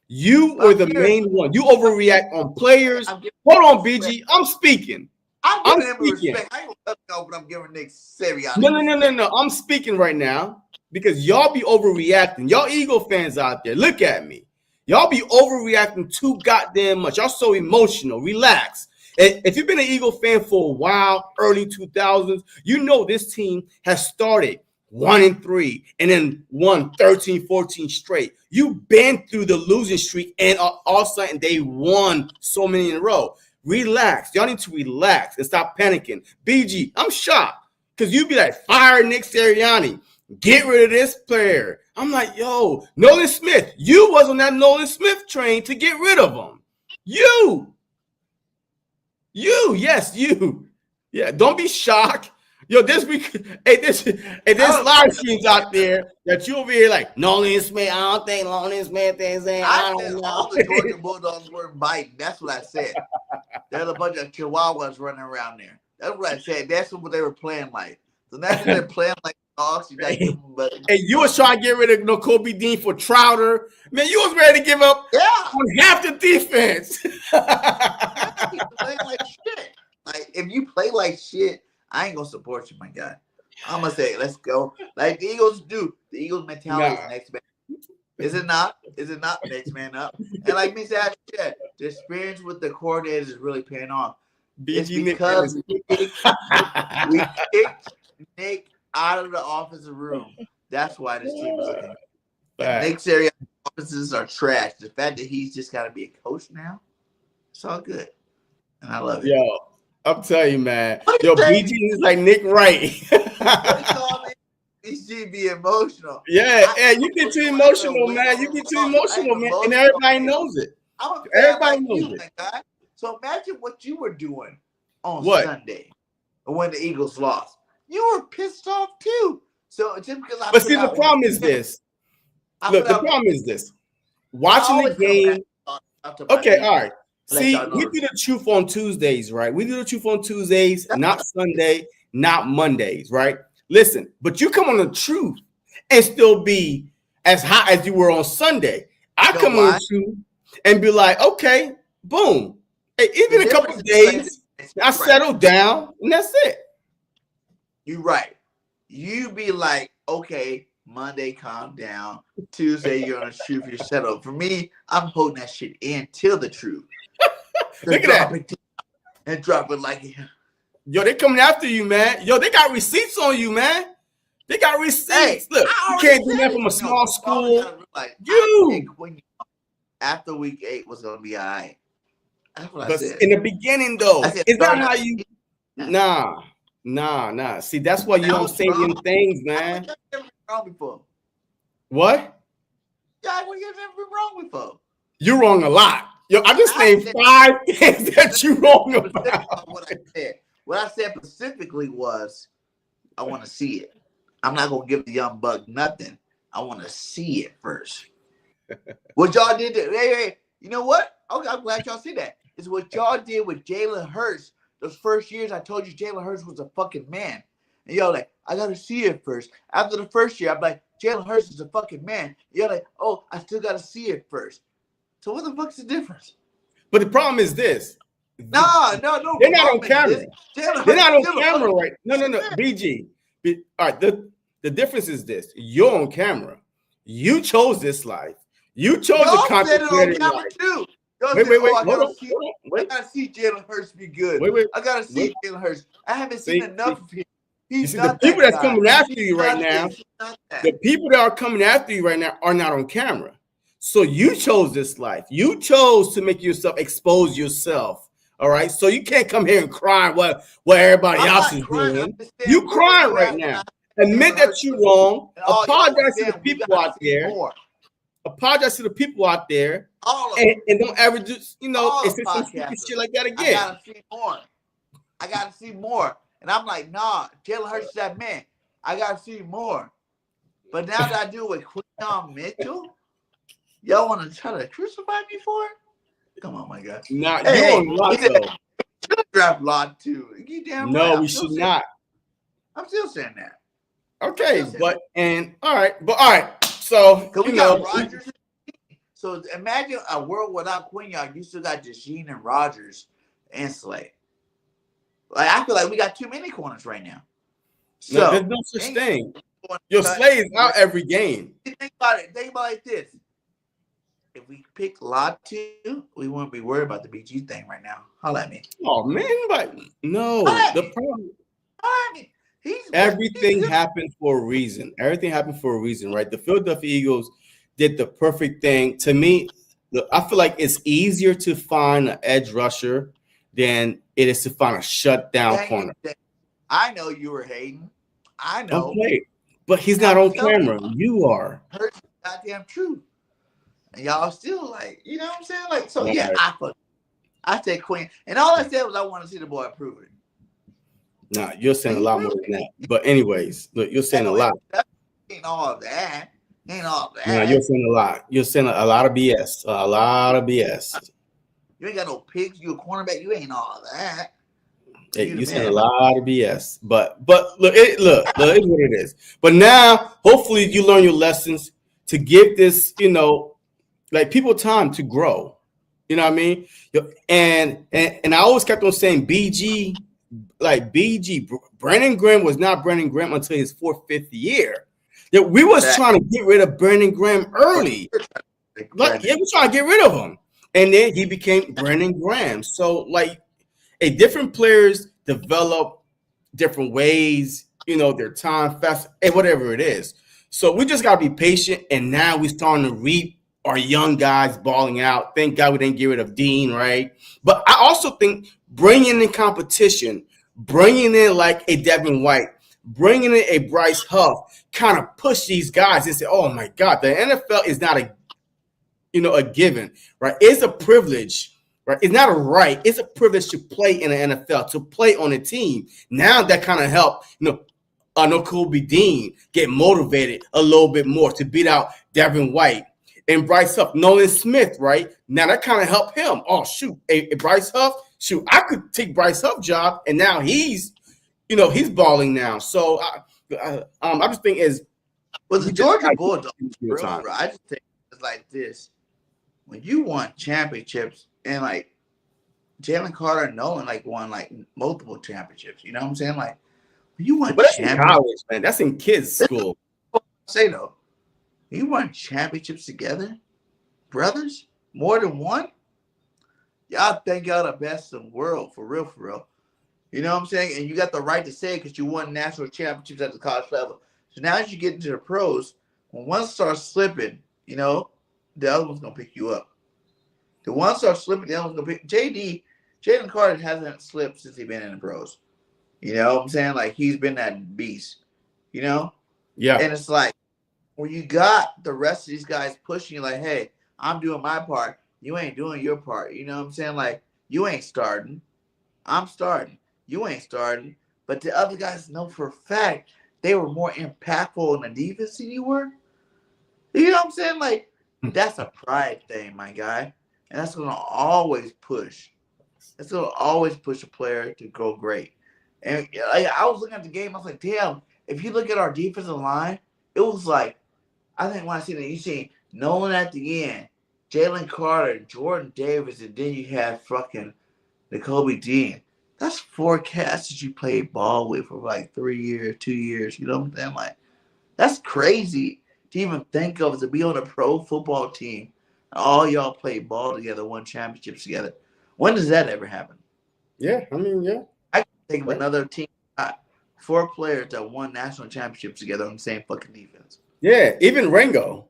You were the main one. You overreact on players. Hold on, BG. I'm speaking. I'm giving him respect. I ain't gonna know, but I'm giving Nick Sirianni. No. I'm speaking right now because y'all be overreacting. Y'all Eagle fans out there, look at me. Y'all be overreacting too goddamn much. Y'all so emotional. Relax. If you've been an Eagle fan for a while, early 2000s, you know this team has started 1-3 and then won 13, 14 straight. You've been through the losing streak, and all of a sudden they won so many in a row. Relax. Y'all need to relax and stop panicking. BG, I'm shocked because you be like, fire Nick Sirianni. Get rid of this player. I'm like, yo, Nolan Smith. You was on that Nolan Smith train to get rid of him. You. Yes, you. Yeah, don't be shocked. Yo, this live streams out there that you over here like Nolan Smith. I don't think Nolan Smith is in. I don't know. All the Georgia Bulldogs were biting. That's what I said. There's a bunch of chihuahuas running around there. That's what I said. That's what they were playing like. So now that they're playing like dogs, you gotta give them. Hey, you was trying to get rid of Kobe Dean for Trouter. Man, you was ready to give up on half the defense. You play like shit. Like if you play like shit, I ain't gonna support you, my guy. I'm gonna say, let's go. Like the Eagles do. The Eagles mentality is next man. Is it not? Is it not next man up? And like me said, the experience with the coordinators is really paying off. It's because we kicked Nick out of the offensive room. That's why this team is looking. Nick Sirianni's offenses are trash. The fact that he's just got to be a coach now, it's all good, and I love it. Yo, I'm telling you, man. Yo, BG is like Nick Wright. BG be emotional. Yeah, you get too emotional, man. You get too emotional, man, and everybody knows it. Everybody knows it. Guy. So imagine what you were doing on Sunday when the Eagles lost. You were pissed off too. So just because but see, the problem is this. Look, the problem is this. Watching the game. Okay, all right. See, we do the truth on Tuesdays, right? We do the truth on Tuesdays, not Sunday, not Mondays, right? Listen, but you come on the truth and still be as hot as you were on Sunday. I come on the truth and be like, okay, boom. Hey, even a couple of days, I settle down, and that's it. You're right. You be like, okay, Monday, calm down. Tuesday, you're on the truth. You're settled. For me, I'm holding that shit in till the truth. Look at that. And drop it like it. Yo, they coming after you, man. Yo, they got receipts on you, man. They got receipts. Hey, look, you can't do that from a small school. After week 8 was going to be all right. That's what I said. In the beginning, though, is that how you? Nah. See, that's why you don't say them things, man. Wrong before. What? Yeah, well, you've never been wrong before. You're wrong a lot. Yo, I just named 5 things that you wrong about. What I said specifically was, I want to see it. I'm not gonna give the young buck nothing. I want to see it first. What y'all did? Hey, you know what? Okay, I'm glad y'all see that. It's what y'all did with Jalen Hurts. Those first years, I told you Jalen Hurts was a fucking man. And y'all like, I got to see it first. After the first year, I'm like, Jalen Hurts is a fucking man. And you're like, oh, I still got to see it first. So what the fuck's the difference? But the problem is this. No. They're not on camera. They're not on camera, right? No. BG. All right, the difference is this. You're on camera. You chose this life. You chose Y'all the said it on contemplated camera life. too. Wait, I wait. gotta see Jalen Hurts be good. Wait. I gotta see Jalen Hurts. I haven't seen enough of him. You see, the people that's coming after you right now, the people that are coming after you right now are not on camera. So you chose this life. You chose to make yourself expose yourself. All right. So you can't come here and cry what everybody else is doing. You crying right now. Admit that you're wrong. Apologize to the people out there. Apologize to the people out there. And don't ever just, it's some stupid shit like that again. I gotta see more. And I'm like, nah, Jalen Hurts is that man. I gotta see more. But now that I do with Quinyon Mitchell, y'all want to try to crucify me for it? Come on, my guy. Nah, you on lot though. Draft lot too. You damn right. No, we should not. I'm still saying that. Okay, all right. So we got Rodgers. So imagine a world without Quinyon. You still got Deshaun and Rodgers and Slay. Like, I feel like we got too many corners right now. So no, there's no such thing. Your Slay is out every game. Think about it. Think about it like this. If we pick lot 2, we wouldn't be worried about the BG thing right now. Holla at me. Oh man, but no. The problem. Everything happened for a reason. Everything happened for a reason, right? The Philadelphia Eagles did the perfect thing. To me, I feel like it's easier to find an edge rusher than it is to find a shutdown corner. I know you were hating. I know. Okay, but he's not on camera. You are. Hurts goddamn true. And y'all still like, you know what I'm saying? Like, so yeah, I said Quinn. And all I said was I want to see the boy prove it. Nah, you're saying a lot more than that. But anyways, look, you're saying a lot. Ain't all that. Nah, you're saying a lot. You're saying a lot of BS. A lot of BS. You ain't got no pigs. You a cornerback. You ain't all that. Hey, you're saying a lot of BS. But look, it's what it is. But now, hopefully, you learn your lessons to give this, like people time to grow. You know what I mean? And I always kept on saying BG, Brandon Graham was not Brandon Graham until his 4th, 5th year. We was trying to get rid of Brandon Graham early. We're trying to get rid of him. And then he became Brandon Graham. So, different players develop different ways, their time fast, and whatever it is. So we just got to be patient. And now we're starting to reap our young guys balling out. Thank God we didn't get rid of Dean, right? But I also think bringing in competition, bringing in like a Devin White, bringing in a Bryce Huff, kind of push these guys and say, oh, my God, the NFL is not a given, right? It's a privilege, right? It's not a right. It's a privilege to play in the NFL, to play on a team. Now that kind of helped, Kobe Dean get motivated a little bit more to beat out Devin White and Bryce Huff. Nolan Smith, right? Now that kind of helped him. Oh, shoot, a Bryce Huff, shoot, I could take Bryce Huff's job, and now he's balling now. So I just think the Georgia Bulldogs, I just think it's like this. When you won championships and like Jalen Carter and Nolan won multiple championships, you know what I'm saying? Like when you won championships, in college, man. That's in kids' school. Say though, you won championships together, brothers, more than one. Y'all think y'all the best in the world, for real, for real. You know what I'm saying? And you got the right to say it because you won national championships at the college level. So now as you get into the pros, when one starts slipping, the other one's going to pick you up. The one starts slipping, the other one's going to pick. Jalen Carter hasn't slipped since he's been in the pros. You know what I'm saying? Like, he's been that beast, Yeah. And it's like, when you got the rest of these guys pushing you like, hey, I'm doing my part. You ain't doing your part. You know what I'm saying? Like, you ain't starting. I'm starting. You ain't starting. But the other guys know for a fact they were more impactful in the defense than you were. You know what I'm saying? Like, that's a pride thing, my guy. And that's going to always push. It's going to always push a player to go great. And I was looking at the game. I was like, damn, if you look at our defensive line, it was like, I think when I see that, you see Nolan at the end, Jalen Carter, Jordan Davis, and then you have fucking Kobe Dean. That's 4 cats that you played ball with for 3 years, 2 years. You know what I'm saying? Like, that's crazy to even think of to be on a pro football team. All y'all play ball together, won championships together. When does that ever happen? Yeah, I mean, yeah. I can think of another team, 4 players that won national championships together on the same fucking defense. Yeah, even Ringo.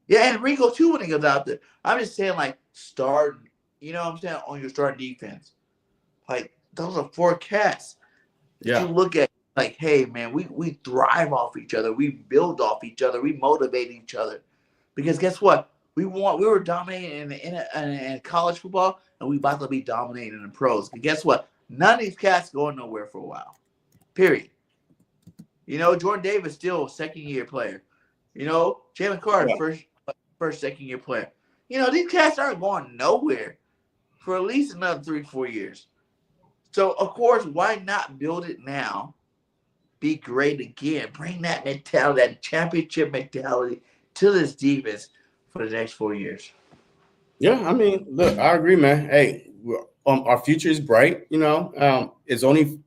Yeah, and Ringo too when he goes out there. I'm just saying, like, starting, you know what I'm saying, on your starting defense. Like, those are 4 cats. Yeah. You look at, like, hey, man, we thrive off each other. We build off each other. We motivate each other. Because guess what? We were dominating in college football, and we about to be dominating in the pros. And guess what? None of these cats going nowhere for a while. Period. You know, Jordan Davis still a second-year player. You know, Jalen Carter, first second-year player. You know, these cats aren't going nowhere for at least another 3-4 years. So, of course, why not build it now? Be great again. Bring that mentality, that championship mentality to this defense for the next 4 years. Yeah, I mean, look, I agree, man. Hey, our future is bright. You know, it's only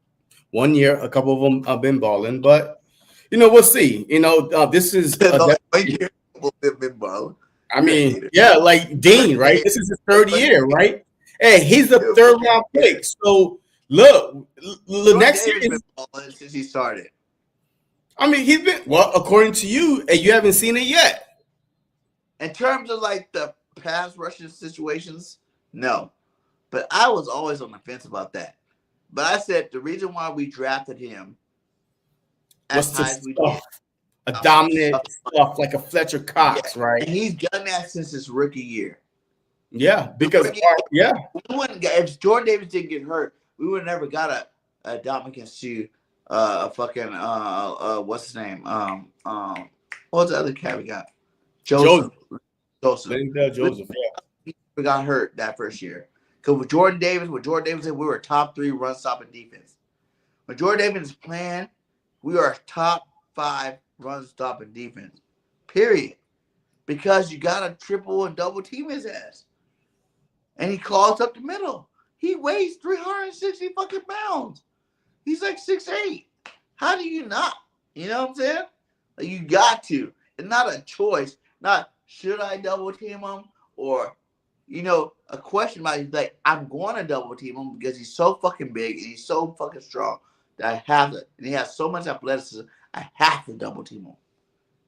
1 year. A couple of them have been balling, but you know, we'll see. You know, this is. I mean, yeah, like Dean, right? This is his 3rd year, right? Hey, he's the 3rd round pick. So look, the next year is balling since he started. I mean, he's been according to you, and you haven't seen it yet. In terms of like the pass rushing situations, no. But I was always on the fence about that. But I said the reason why we drafted him was to stuff a dominant stuff like a Fletcher Cox, right? And he's done that since his rookie year. Yeah, because we wouldn't get, if Jordan Davis didn't get hurt, we would have never got a Dominican Sue, fucking what's his name? What's the other cat we got? Joseph. Joseph, yeah. We got hurt that first year. Because with Jordan Davis, we were a top 3 run stopping defense. When Jordan Davis is playing, we are a top 5 run stopping defense. Period. Because you gotta triple and double team his ass. And he claws up the middle. He weighs 360 fucking pounds. He's like 6'8". How do you not? You know what I'm saying? Like, you got to. It's not a choice. Not should I double team him or, you know, a question about he's like, I'm going to double team him because he's so fucking big and he's so fucking strong that I have to. And he has so much athleticism, I have to double team him.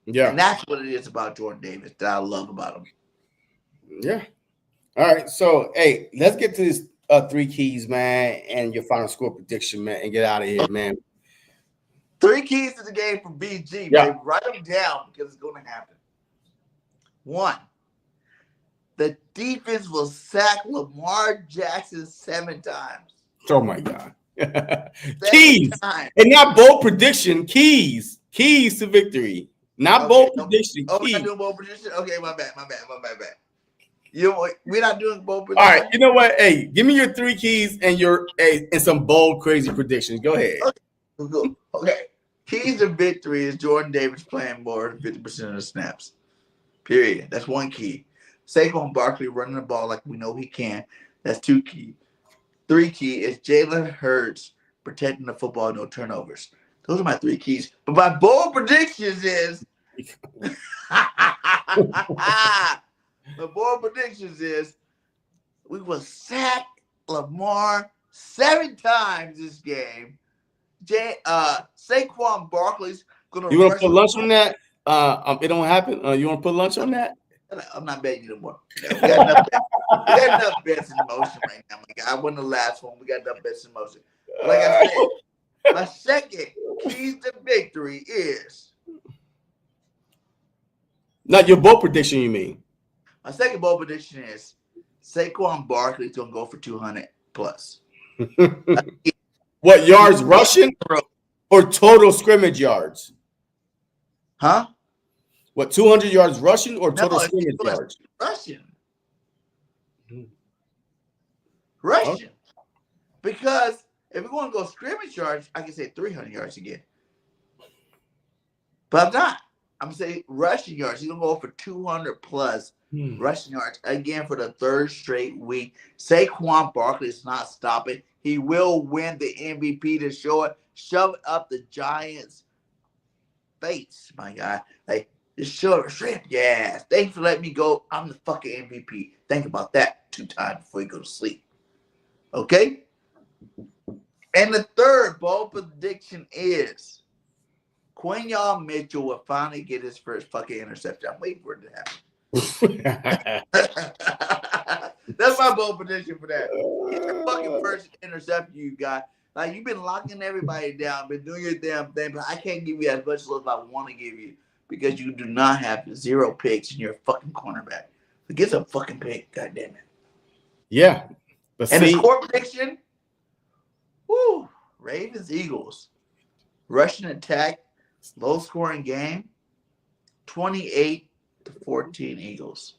Yeah. And that's what it is about Jordan Davis that I love about him. Yeah. All right. So, hey, let's get to these 3 keys, man, and your final score prediction, man, and get out of here, man. 3 keys to the game for BG. Yeah. Baby. Write them down because it's going to happen. 1, the defense will sack Lamar Jackson 7 times. Oh, my God. Keys. And not bold prediction. Keys to victory. Not bold prediction. Oh, we're not doing bold prediction? Okay, my bad. You know, we're not doing bold prediction. All right, you know what? Hey, give me your 3 keys and some bold, crazy predictions. Go ahead. Okay. Keys to victory is Jordan Davis playing more than 50% of the snaps. Period. That's 1 key. Saquon Barkley running the ball like we know he can. That's 2 key. 3 key is Jalen Hurts protecting the football, no turnovers. Those are my 3 keys. But my bold predictions is the bold predictions is we will sack Lamar 7 times this game. Saquon Barkley's gonna. You want to put lunch on that? It don't happen. You want to put lunch on that? I'm not betting you no more. We got enough bets in motion right now. My guy, I won the last one. We got enough bets in motion. Like I said, my second key to victory is not your bold prediction. You mean? My second bold prediction is Saquon Barkley's gonna go for 200 plus. What yards rushing or total scrimmage yards? Huh? What, 200 yards rushing or total scrimmage yards? Rushing. Rushing. Because if we're going to go scrimmage yards, I can say 300 yards again. But I'm not. I'm going to say rushing yards. He's going to go for 200 plus rushing yards again for the 3rd straight week. Saquon Barkley is not stopping. He will win the MVP to shove it up the Giants' face, my guy. Like, Just show shrimp. Yes. Thanks for letting me go. I'm the fucking MVP. Think about that 2 times before you go to sleep. Okay? And the third bold prediction is Quinyon Mitchell will finally get his first fucking interception. I'm waiting for it to happen. That's my bold prediction for that. Get your fucking first interception you got. Like, you've been locking everybody down, been doing your damn thing, but I can't give you as much love as I want to give you because you do not have 0 picks and you're a fucking cornerback. So get some fucking pick, goddamn it. Yeah. But and the score prediction, woo, Ravens, Eagles. Rushing attack, low scoring game, 28-14 Eagles.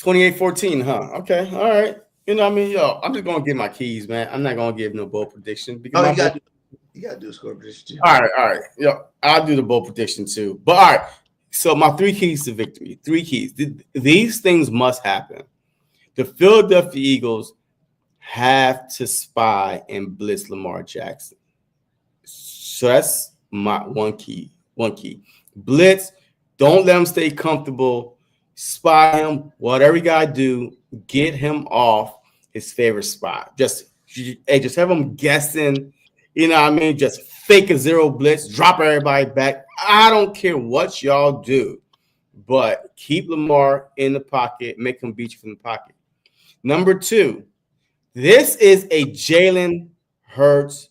28-14, huh? Okay, all right. You know what I mean? Yo, I'm just going to give my keys, man. I'm not going to give no bold prediction. Because you got to do a score prediction too. All right. Yo, I'll do the bold prediction too. But all right, so my 3 keys to victory. 3 keys. These things must happen. The Philadelphia Eagles have to spy and blitz Lamar Jackson. So that's my one key. Blitz. Don't let him stay comfortable. Spy him. Whatever you got to do, get him off his favorite spot. Just have him guessing. You know what I mean? Just fake a 0 blitz. Drop everybody back. I don't care what y'all do. But keep Lamar in the pocket. Make him beat you from the pocket. Number 2. This is a Jalen Hurts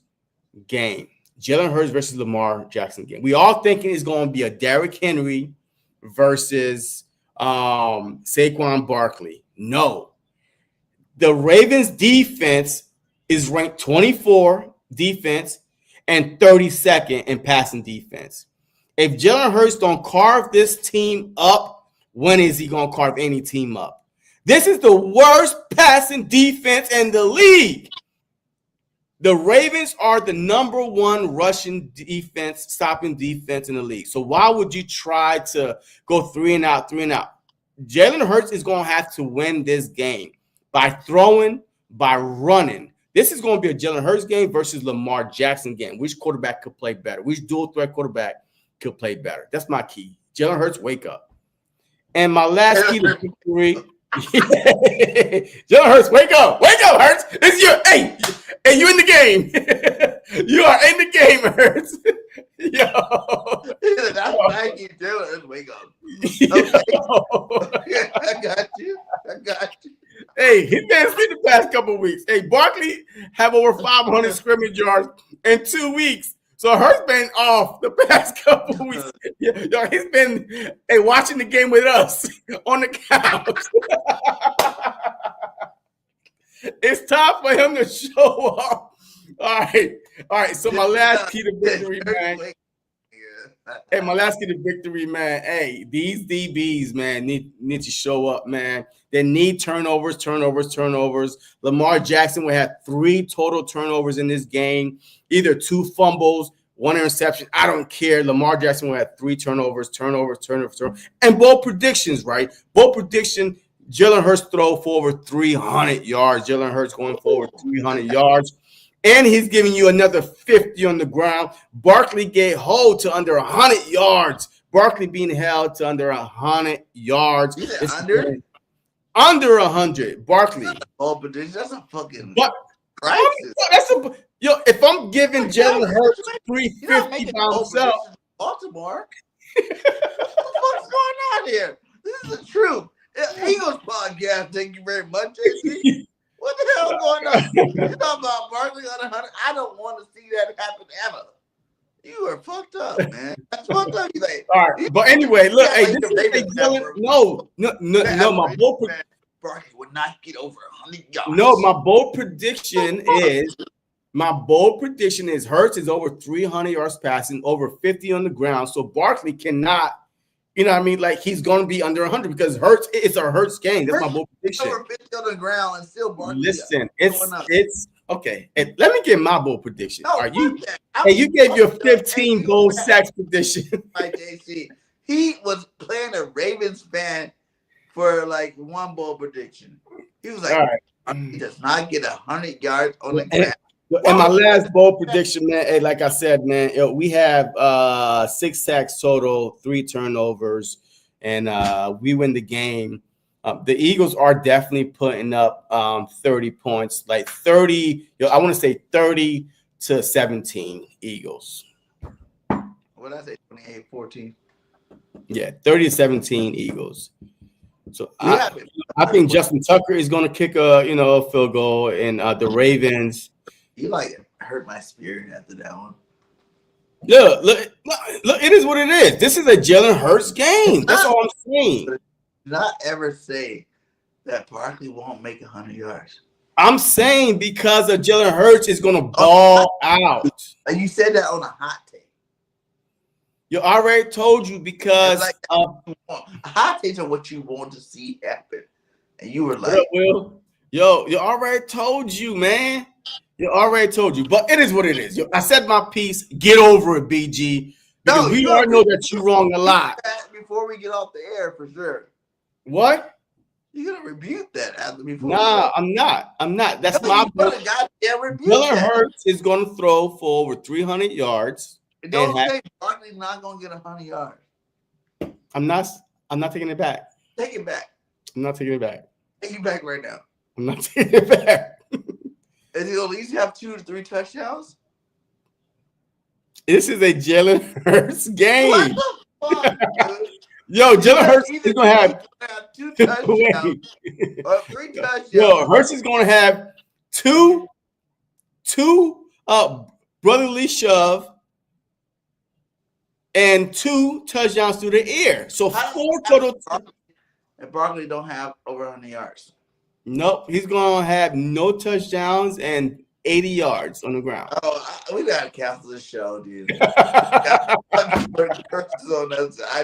game. Jalen Hurts versus Lamar Jackson game. We all thinking it's going to be a Derrick Henry versus Saquon Barkley. No. The Ravens defense is ranked 24 defense and 32nd in passing defense. If Jalen Hurts don't carve this team up, when is he going to carve any team up? This is the worst passing defense in the league. The Ravens are the number 1 rushing defense, stopping defense in the league. So why would you try to go 3 and out? Jalen Hurts is going to have to win this game by throwing, by running. This is going to be a Jalen Hurts game versus Lamar Jackson game. Which quarterback could play better? Which dual threat quarterback could play better? That's my key. Jalen Hurts, wake up. And my last key to victory. Jalen Hurts, wake up, Hurts. It's you. Hey, you in the game. You are in the game, Hurts. Yo, that's what you do. Wake up. Okay. I got you. Hey, he's been asleep the past couple of weeks. Hey, Barkley have over 500 scrimmage yards in 2 weeks. So Hurts been off the past couple of weeks. Yo, he's been watching the game with us on the couch. It's time for him to show up. All right. So my last key to victory, man. Hey, my last key to victory, man. Hey, these DBs, man, need to show up, man. They need turnovers. Lamar Jackson will have 3 total turnovers in this game, either 2 fumbles, 1 interception. I don't care. Lamar Jackson will have 3 turnovers. And bold predictions, right? Bold prediction, Jalen Hurts throw for over 300 yards. Jalen Hurts going for over 300 yards. And he's giving you another 50 on the ground. Barkley get hold to under 100 yards. Barkley being held to under 100 yards. Under 100. Barkley. Oh, but that's a fucking crisis. If I'm giving Jalen Hurts 350 by himself. Baltimore. What the fuck's going on here? This is the truth. Eagles podcast. Thank you very much, JC. What the hell is going on? You're talking about Barkley on 100. I don't want to see that happen ever. You are fucked up, man. That's fucked up. All right, but anyway, look, hey, no, my bold prediction. Barkley would not get over 100 yards. No, my bold prediction is Hurts is over 300 yards passing, over 50 on the ground. So Barkley cannot. You know what I mean? Like, he's going to be under 100 because Hurts, it's a Hurts game. That's my bold prediction. Over 50 on the ground and still Barkley. Listen, it's okay. And let me get my bold prediction. You gave your 15 bold sacks prediction. Right, JC. He was playing a Ravens fan for like 1 bold prediction. He was like, he does not get 100 yards on the ground. And my last bold prediction, man. Hey, like I said, man, we have 6 sacks total, 3 turnovers, and we win the game. The Eagles are definitely putting up 30 points, like 30. I want to say 30-17 Eagles. What did I say? 28-14. Yeah, 30-17 Eagles. So I think Justin Tucker is going to kick a field goal, and the Ravens. You like hurt my spirit after that one. Look! It is what it is. This is a Jalen Hurts game. That's all I'm saying. Do not ever say that Barkley won't make 100 yards. I'm saying because of Jalen Hurts is going to ball out. And you said that on a hot take. You already told you because hot takes are what you want to see happen, and you were like, "You already told you, man. You already told you." But it is what it is. I said my piece. Get over it, BG. Because we already know that you're wrong a lot. Before we get off the air, for sure. What? You're gonna rebuke that after before. Nah, I'm not. That's my. Jalen Hurts is going to throw for over 300 yards. Don't say Barkley's not gonna get 100 yards. I'm not taking it back. Take it back. I'm not taking it back. Take it back right now. I'm not taking it back. Is he at least have 2 to 3 touchdowns? This is a Jalen Hurts game. What the fuck, dude? Yo, Jalen Hurts is gonna have 2 touchdowns or 3 touchdowns. Yo, Hurts is gonna have two brotherly shove and 2 touchdowns through the air. So 4 total. And Barkley don't have over 100 yards. Nope, he's gonna have no touchdowns and 80 yards on the ground. Oh, we gotta cancel this show, dude. I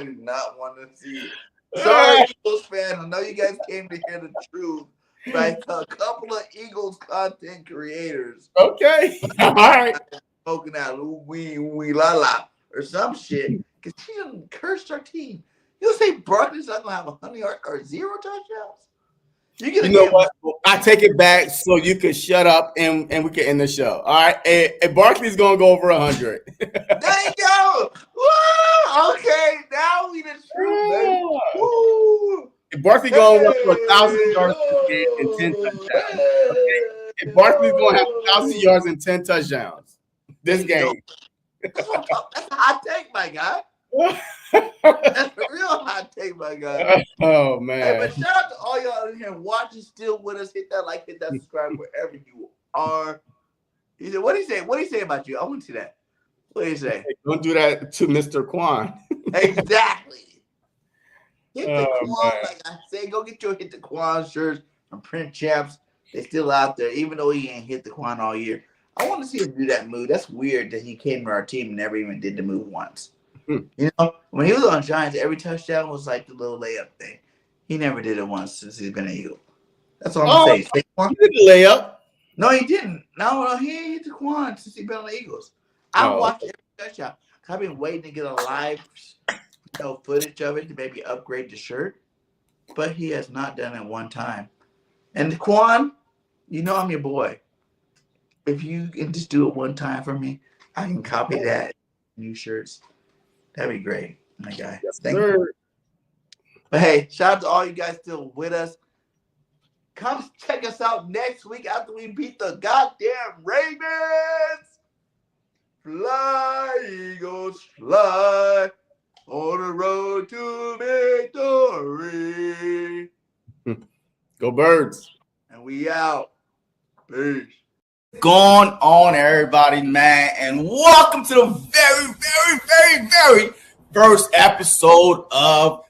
do not want to see it. Sorry, Eagles fans. I know you guys came to hear the truth. Like a couple of Eagles content creators. Okay, all right. Smoking out we la la or some shit because she done cursed our team. You say Barkley's not gonna have 100 yards or 0 touchdowns? You know what? I take it back so you can shut up and we can end the show. All right. And Barkley's gonna go over 100. There you go. Woo! Okay, now we the truth, baby. Woo! If Barkley gonna run for 1,000 yards and 10 touchdowns. Okay. If Barkley's gonna have 1,000 yards and 10 touchdowns this game. That's a hot take, my guy. That's a real hot take, my guy. Oh man! Hey, but shout out to all y'all in here watching, still with us. Hit that like, hit that subscribe wherever you are. He said, "What do you say? What do you say about you? I want to see that. What do you say? Hey, don't do that to Mr. Quan." Exactly. Hit the Quan, man. like I say. Go get your Hit the Quan shirts from Print Champs. They're still out there, even though he ain't hit the Quan all year. I want to see him do that move. That's weird that he came to our team and never even did the move once. You know, when he was on Giants, every touchdown was like the little layup thing. He never did it once since he's been an Eagle. That's all I'm saying. He did the layup. No, he didn't. No, he ain't hit the Quan since he's been on the Eagles. I watched every touchdown. I've been waiting to get a live footage of it to maybe upgrade the shirt, but he has not done it one time. And the Quan, you know I'm your boy. If you can just do it one time for me, I can copy that. New shirts. That'd be great, my guy. Yes, thank you. But hey, shout out to all you guys still with us. Come check us out next week after we beat the goddamn Ravens. Fly, Eagles, fly on the road to victory. Go Birds. And we out. Peace. Going on, everybody, man, and welcome to the very, very, very, very first episode of